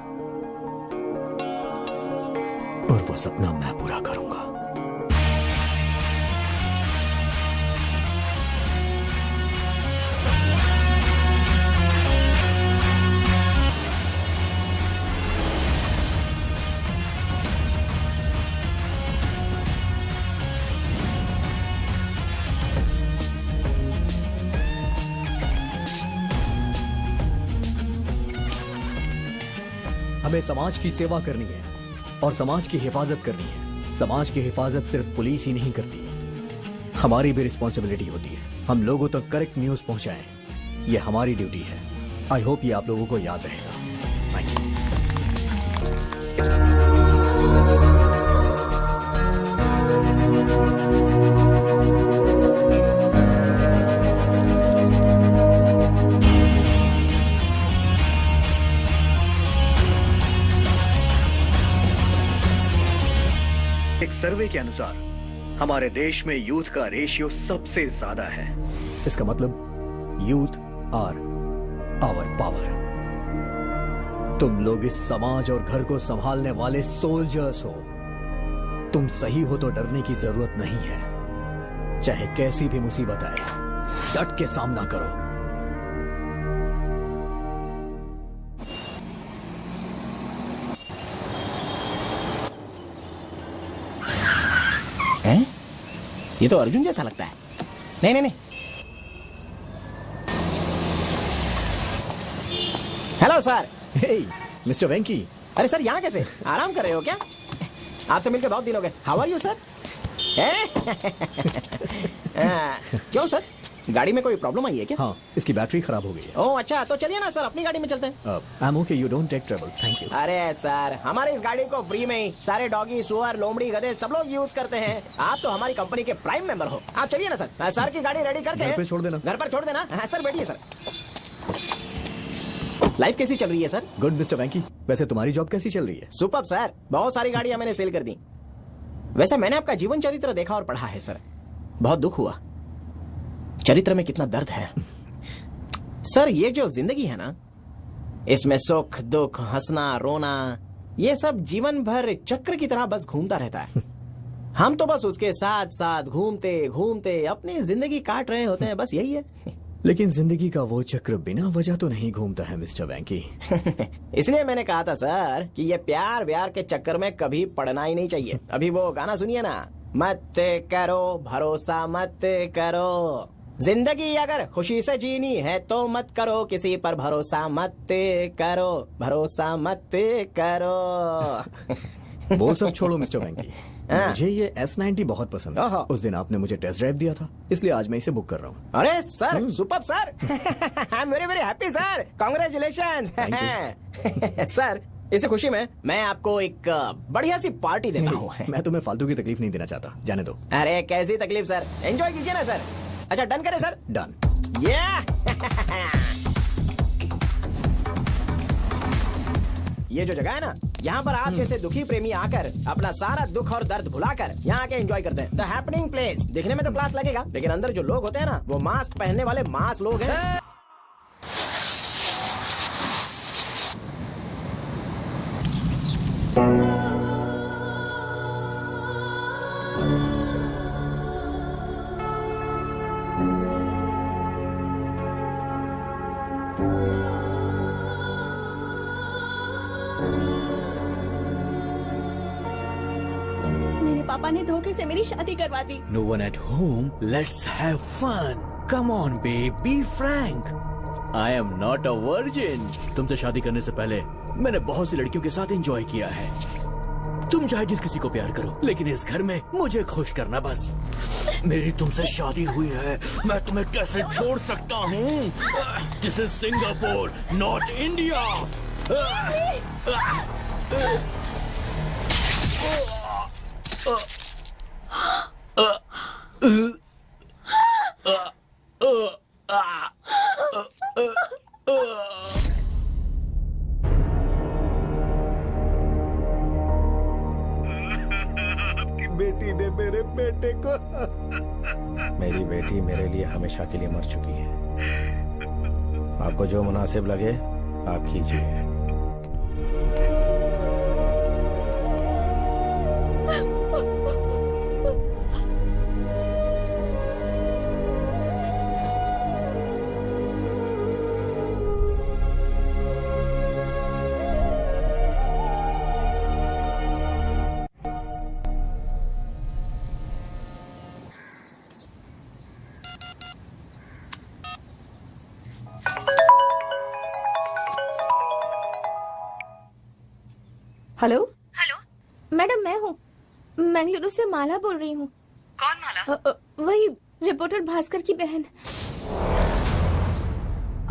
और वो सपना मैं पूरा करूंगा। हमें समाज की सेवा करनी है और समाज की हिफाजत करनी है। समाज की हिफाजत सिर्फ पुलिस ही नहीं करती, हमारी भी रिस्पॉन्सिबिलिटी होती है। हम लोगों तक करेक्ट न्यूज पहुंचाएं, ये हमारी ड्यूटी है। आई होप ये आप लोगों को याद रहेगा। Thank you. एक सर्वे के अनुसार हमारे देश में यूथ का रेशियो सबसे ज्यादा है। इसका मतलब यूथ आर आवर पावर। तुम लोग इस समाज और घर को संभालने वाले सोल्जर्स हो। तुम सही हो तो डरने की जरूरत नहीं है। चाहे कैसी भी मुसीबत आए, डट के सामना करो। हैं? ये तो अर्जुन जैसा लगता है। नहीं नहीं नहीं। Hello sir. Hey mister Venky. अरे सर यहाँ कैसे? आराम कर रहे हो क्या? आपसे मिलकर बहुत दिन हो गए। How are you sir? क्यों सर, गाड़ी में कोई प्रॉब्लम आई है क्या? हाँ, इसकी बैटरी खराब हो गई है। ओह अच्छा, तो चलिए ना सर, अपनी गाड़ी में चलते हैं। I am okay, you don't take trouble, thank you. अरे सर, हमारे इस गाड़ी को फ्री में ही सारे डॉगी, सुअर, लोमड़ी, गधे सब लोग यूज करते हैं। आप तो हमारी कंपनी के प्राइम मेंबर हो। आप चलिए ना सर, सर की गाड़ी रेडी करके घर पे छोड़ देना। घर पर छोड़ देना। हाँ, सर बैठिए सर। लाइफ कैसी चल रही है सर? गुड मिस्टर वेंकी। वैसे तुम्हारी जॉब कैसी चल रही है? सुपर्ब सर, बहुत सारी गाड़ियां मैंने सेल कर दी। वैसे मैंने आपका जीवन चरित्र देखा और पढ़ा है सर, बहुत दुख हुआ। चरित्र में कितना दर्द है सर। ये जो जिंदगी है ना, इसमें सुख दुख, हंसना रोना, ये सब जीवन भर चक्र की तरह बस घूमता रहता है। हम तो बस उसके साथ साथ घूमते घूमते अपनी जिंदगी काट रहे होते हैं, बस यही है। लेकिन जिंदगी का वो चक्र बिना वजह तो नहीं घूमता है मिस्टर वेंकी। इसलिए मैंने कहा था सर कि ये प्यार व्यार के चक्कर में कभी पड़ना ही नहीं चाहिए। अभी वो गाना सुनिए ना, मत करो भरोसा मत करो, जिंदगी अगर खुशी से जीनी है तो मत करो किसी पर भरोसा मत करो, भरोसा मत करो। वो सब छोड़ो मिस्टर वेंकी, मुझे ये S90 बहुत पसंद है। उस दिन आपने मुझे टेस्ट ड्राइव दिया था, इसलिए आज मैं इसे बुक कर रहा हूँ। अरे sir, superb sir. I am very very happy sir, congratulations. Sir, इस खुशी में मैं आपको एक बढ़िया सी पार्टी देता हूँ। मैं तुम्हें फालतू की तकलीफ नहीं देना चाहता, जाने दो। अरे कैसी तकलीफ सर, एंजॉय कीजिए ना सर। अच्छा डन करें सर? डन। ये जो जगह है ना, यहाँ पर आप जैसे दुखी प्रेमी आकर अपना सारा दुख और दर्द भुलाकर यहाँ आके एंजॉय करते हैं। The happening place. दिखने में तो क्लास लगेगा, लेकिन अंदर जो लोग होते हैं ना, वो मास्क पहनने वाले मास लोग हैं। पापा ने धोखे से मेरी शादी करवा दी। No one at home. Let's have fun. Come on, babe. Be frank. I am not a virgin. तुमसे शादी करने से पहले मैंने बहुत सी लड़कियों के साथ एंजॉय किया है। तुम चाहे जिस किसी को प्यार करो, लेकिन इस घर में मुझे खुश करना बस। मेरी तुमसे शादी हुई है, मैं तुम्हें कैसे छोड़ सकता हूँ? This is Singapore, not India. बेटी ने मेरे बेटे को मेरी बेटी मेरे लिए हमेशा के लिए मर चुकी है। आपको जो मुनासिब लगे आप कीजिए। हेलो हेलो मैडम, मैं हूँ मंगलुरु से माला बोल रही हूँ। कौन माला? वही रिपोर्टर भास्कर की बहन।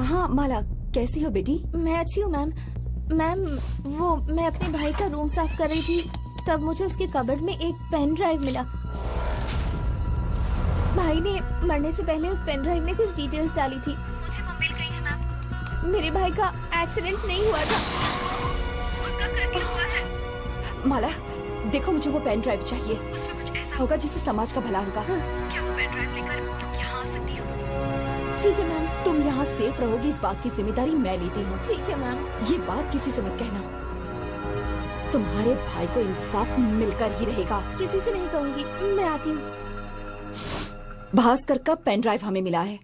हाँ माला, कैसी हो बेटी? मैं अच्छी हूँ मैम। मैम वो मैं अपने भाई का रूम साफ कर रही थी, तब मुझे उसके कबर्ड में एक पेन ड्राइव मिला। भाई ने मरने से पहले उस पेन ड्राइव में कुछ डिटेल्स डाली थी, मुझे वो मिल गई है मैम। मेरे भाई का एक्सीडेंट नहीं हुआ था, उनका कत्ल हुआ है। माला देखो, मुझे वो पेन ड्राइव चाहिए। उसमें कुछ ऐसा होगा जिससे समाज का भला होगा। क्या वो पेन ड्राइव लेकर तुम यहाँ आ सकती हो? ठीक है मैम। तुम यहाँ सेफ रहोगी, इस बात की जिम्मेदारी मैं लेती हूँ। ठीक है मैम। ये बात किसी से मत कहना। तुम्हारे भाई को इंसाफ मिलकर ही रहेगा। किसी से नहीं कहूँगी, मैं आती हूँ। भास्कर का पेन ड्राइव हमें मिला है।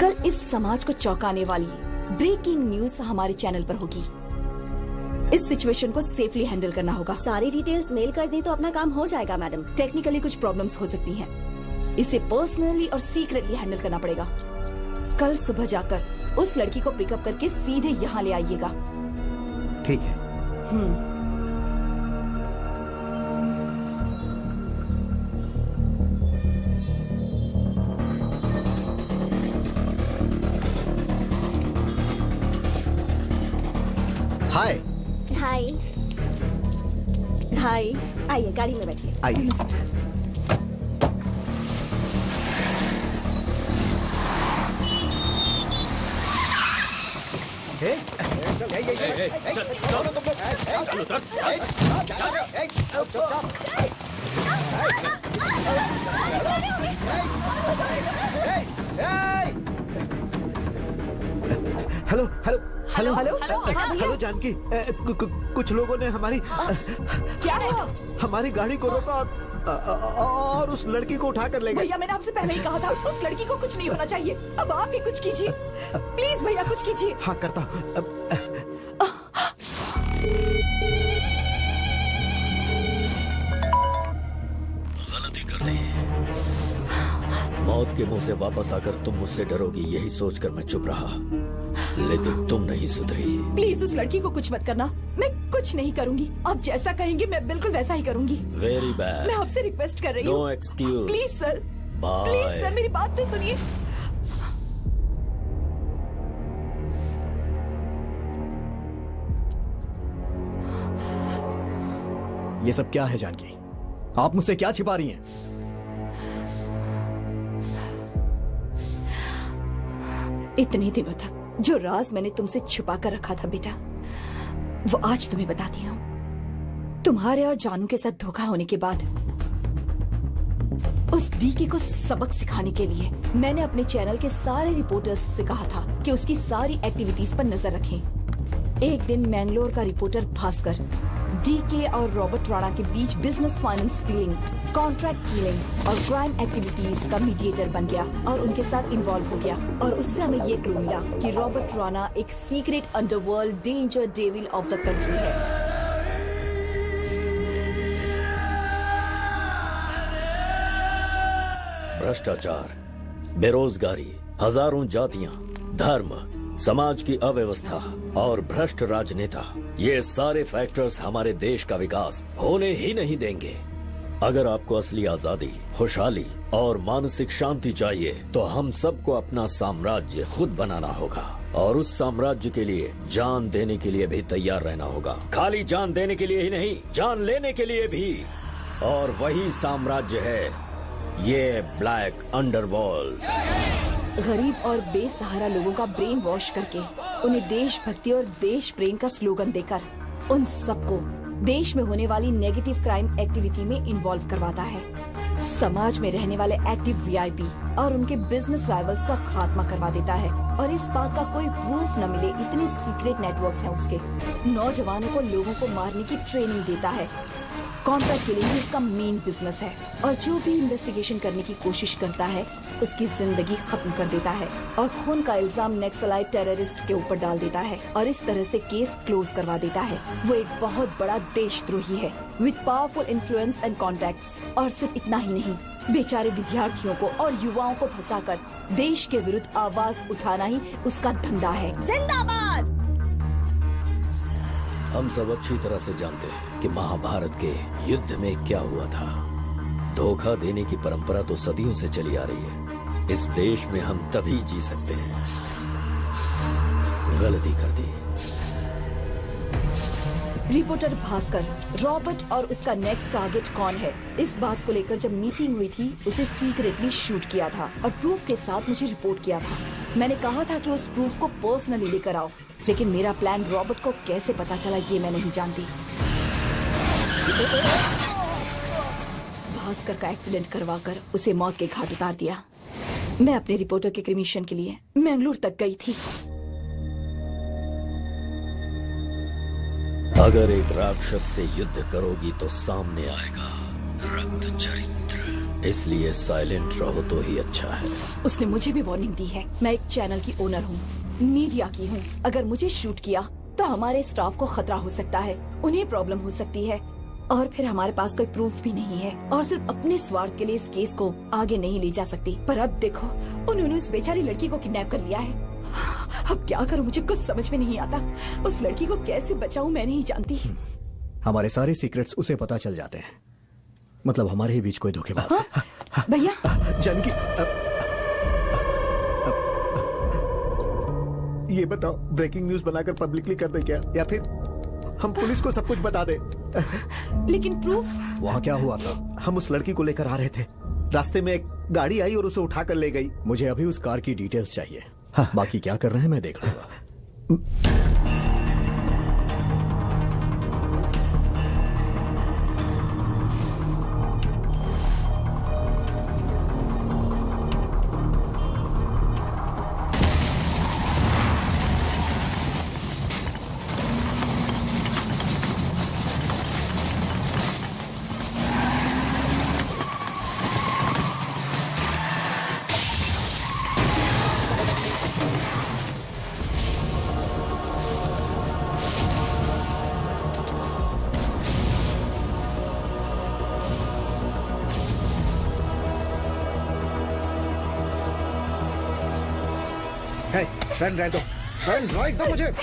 कल इस समाज को चौंकाने वाली ब्रेकिंग न्यूज हमारे चैनल पर होगी। इस सिचुएशन को सेफली हैंडल करना होगा। सारी डिटेल्स मेल कर दी तो अपना काम हो जाएगा मैडम। टेक्निकली कुछ प्रॉब्लम्स हो सकती हैं। इसे पर्सनली और सीक्रेटली हैंडल करना पड़ेगा। कल सुबह जाकर उस लड़की को पिकअप करके सीधे यहाँ ले आइएगा। ठीक है। हाय। हाय हाय, आइए गाड़ी में बैठिए। आइए। Hello hello hello hello hello Janaki, कुछ लोगों ने हमारी क्या है? हमारी गाड़ी को रोका और उस लड़की को उठा कर ले गए। भैया मैंने आपसे पहले ही कहा था उस लड़की को कुछ नहीं होना चाहिए। अब आप भी कुछ कीजिए प्लीज भैया, कुछ कीजिए। हाँ करता हूँ। गलती कर दी। मौत के मुंह से वापस आकर तुम मुझसे डरोगी यही सोचकर मैं चुप रहा, लेकिन तुम नहीं सुधरी। प्लीज उस लड़की को कुछ मत करना। मैं कुछ नहीं करूंगी। आप जैसा कहेंगे मैं बिल्कुल वैसा ही करूंगी। Very bad. मैं आपसे रिक्वेस्ट कर रही हूँ। No excuse. Please sir, bye. Please sir मेरी बात तो सुनिए। ये सब क्या है जानकी? आप मुझसे क्या छिपा रही हैं? इतने दिनों तक जो राज मैंने तुमसे छुपा कर रखा था बेटा, वो आज तुम्हें बताती हूँ। तुम्हारे और जानू के साथ धोखा होने के बाद उस डीके को सबक सिखाने के लिए मैंने अपने चैनल के सारे रिपोर्टर्स से कहा था कि उसकी सारी एक्टिविटीज पर नजर रखें। एक दिन मैंगलोर का रिपोर्टर भास्कर डीके और रॉबर्ट राणा के बीच business finance dealing, contract killing और क्राइम एक्टिविटीज का मीडिएटर बन गया और उनके साथ इन्वॉल्व हो गया। और उससे हमें ये क्लू मिला कि रॉबर्ट राणा एक secret underworld danger devil of the country है। भ्रष्टाचार, बेरोजगारी, हजारों जातियां, धर्म, समाज की अव्यवस्था और भ्रष्ट राजनेता, ये सारे फैक्टर्स हमारे देश का विकास होने ही नहीं देंगे। अगर आपको असली आजादी, खुशहाली और मानसिक शांति चाहिए तो हम सबको अपना साम्राज्य खुद बनाना होगा और उस साम्राज्य के लिए जान देने के लिए भी तैयार रहना होगा। खाली जान देने के लिए ही नहीं, जान लेने के लिए भी। और वही साम्राज्य है ये ब्लैक अंडरवर्ल्ड। गरीब और बेसहारा लोगों का ब्रेन वॉश करके उन्हें देशभक्ति और देश प्रेम का स्लोगन देकर उन सबको देश में होने वाली नेगेटिव क्राइम एक्टिविटी में इन्वॉल्व करवाता है। समाज में रहने वाले एक्टिव वीआईपी और उनके बिजनेस राइवल्स का खात्मा करवा देता है और इस बात का कोई प्रूफ न मिले इतने सीक्रेट नेटवर्क्स हैं उसके। नौजवानों को लोगों को मारने की ट्रेनिंग देता है। कॉन्ट्रैक्ट किलिंग इसका मेन बिजनेस है और जो भी इन्वेस्टिगेशन करने की कोशिश करता है उसकी जिंदगी खत्म कर देता है और खून का इल्जाम नक्सलाइट टेररिस्ट के ऊपर डाल देता है और इस तरह से केस क्लोज करवा देता है। वो एक बहुत बड़ा देशद्रोही है with powerful influence and contacts. और सिर्फ इतना ही नहीं, बेचारे विद्यार्थियों को और युवाओं को फंसाकर देश के विरुद्ध आवाज उठाना ही उसका धंधा है। जिंदाबाद। हम सब अच्छी तरह से जानते हैं कि महाभारत के युद्ध में क्या हुआ था। धोखा देने की परंपरा तो सदियों से चली आ रही है। इस देश में हम तभी जी सकते हैं। गलती कर दी। रिपोर्टर भास्कर, रॉबर्ट और उसका नेक्स्ट टारगेट कौन है, इस बात को लेकर जब मीटिंग हुई थी उसे सीक्रेटली शूट किया था और प्रूफ के साथ मुझे रिपोर्ट किया था। मैंने कहा था कि उस प्रूफ को पर्सनली लेकर आओ, लेकिन मेरा प्लान रॉबर्ट को कैसे पता चला ये मैं नहीं जानती। भास्कर का एक्सीडेंट करवाकर उसे मौत के घाट उतार दिया। मैं अपने रिपोर्टर के क्रिमिशन के लिए मैंगलोर तक गई थी। अगर एक राक्षस से युद्ध करोगी तो सामने आएगा रक्त चरित्र, इसलिए साइलेंट रहो तो ही अच्छा है। उसने मुझे भी वार्निंग दी है। मैं एक चैनल की ओनर हूँ, मीडिया की हूँ। अगर मुझे शूट किया तो हमारे स्टाफ को खतरा हो सकता है, उन्हें प्रॉब्लम हो सकती है और फिर हमारे पास कोई प्रूफ भी नहीं है और सिर्फ अपने स्वार्थ के लिए इस केस को आगे नहीं ले जा सकती। पर अब देखो, उन्होंने उस बेचारी लड़की को किडनैप कर लिया है। अब क्या करूं, मुझे कुछ समझ में नहीं आता। उस लड़की को कैसे बचाऊं मैं नहीं जानती। हमारे सारे सीक्रेट्स उसे पता चल जाते हैं। मतलब हमारे ही बीच कोई धोखेबाज है। भैया जानकी, ये बताओ, ब्रेकिंग न्यूज बनाकर पब्लिकली कर दे क्या, या फिर हम पुलिस को सब कुछ बता दे? लेकिन प्रूफ? वहाँ क्या हुआ था? हम उस लड़की को लेकर आ रहे थे, रास्ते में एक गाड़ी आई और उसे उठाकर ले गई। मुझे अभी उस कार की डिटेल्स चाहिए। हाँ। बाकी क्या कर रहे हैं मैं देख लूंगा। पेन ड्राइव दो, पेन ड्राइव दो मुझे।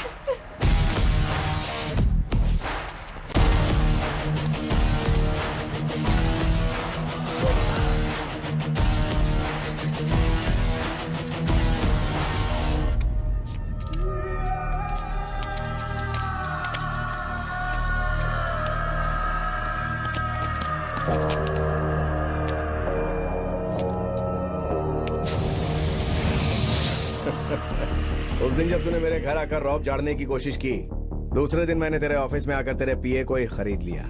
उस दिन जब तूने मेरे घर आकर रॉब झाड़ने की कोशिश की, दूसरे दिन मैंने तेरे ऑफिस में आकर तेरे पीए को ही खरीद लिया।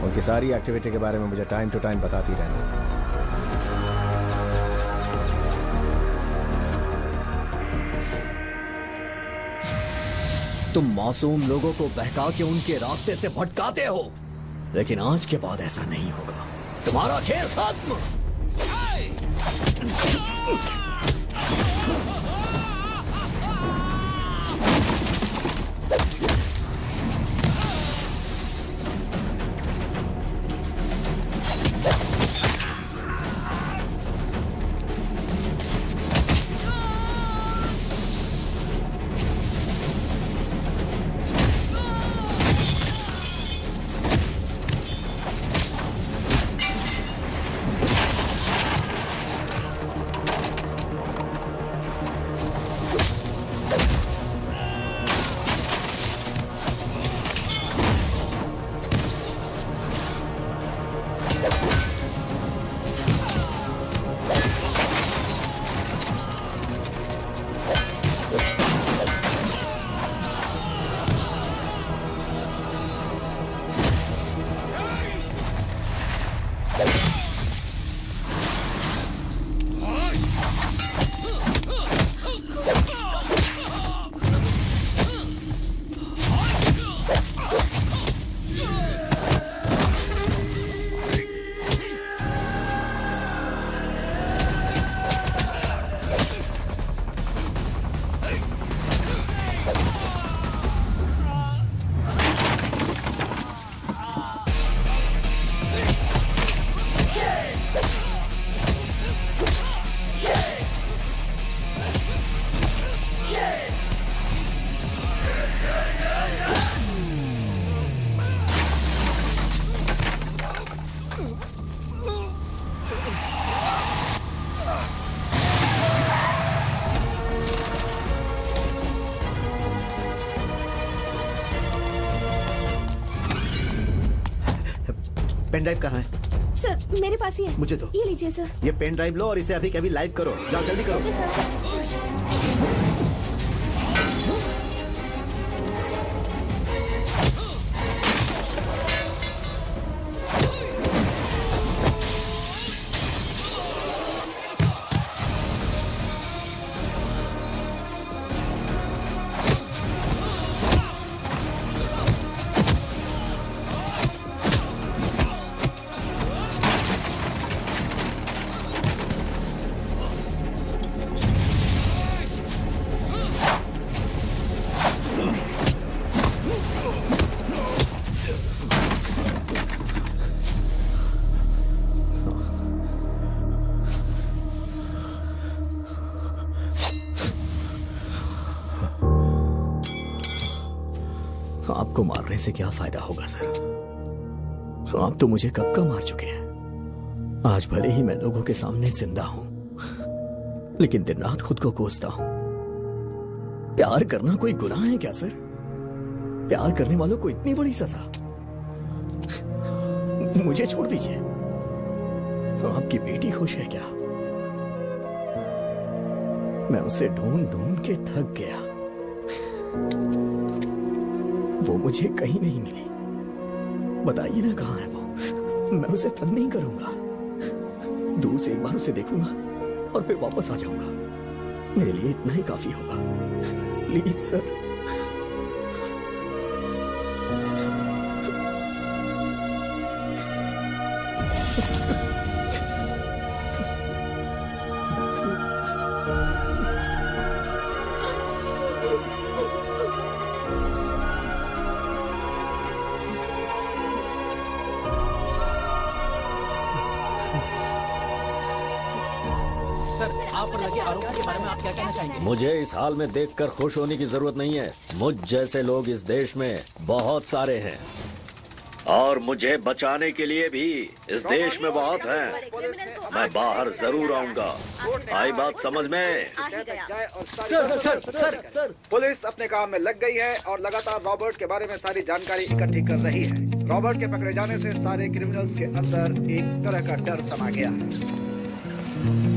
उनकी सारी एक्टिविटी के बारे में मुझे टाइम टू टाइम बताती रहना। तुम मासूम लोगों को बहका के उनके रास्ते से भटकाते हो, लेकिन आज के बाद ऐसा नहीं होगा। तुम्हारा खेल खत्म। पेन ड्राइव कहाँ है? सर मेरे पास ही है। मुझे दो। ये लीजिए सर। ये पेन ड्राइव लो और इसे अभी कभी लाइव करो। जाओ जल्दी करो। Okay sir. आपको मारने से क्या फायदा होगा सर? आप तो मुझे कब का मार चुके हैं। आज भले ही मैं लोगों के सामने जिंदा हूं, लेकिन दिन रात खुद को कोसता हूं। प्यार करना कोई गुनाह है क्या सर? प्यार करने वालों को इतनी बड़ी सजा? मुझे छोड़ दीजिए। आपकी बेटी खुश है क्या? मैं उसे ढूंढ ढूंढ के थक गया। वो मुझे कहीं नहीं मिली। बताइए ना कहाँ है वो? मैं उसे तंग नहीं करूंगा। दूर से एक बार उसे देखूंगा और फिर वापस आ जाऊंगा। मेरे लिए इतना ही काफी होगा। Please sir. मुझे इस हाल में देखकर खुश होने की जरूरत नहीं है। मुझ जैसे लोग इस देश में बहुत सारे हैं और मुझे बचाने के लिए भी इस देश में बहुत हैं। मैं बाहर जरूर आऊंगा। आई बात समझ में? सर, पुलिस अपने काम में लग गई है और लगातार रॉबर्ट के बारे में सारी जानकारी इकट्ठी कर रही है। रॉबर्ट के पकड़े जाने से सारे क्रिमिनल्स के अंदर एक तरह का डर समा गया है।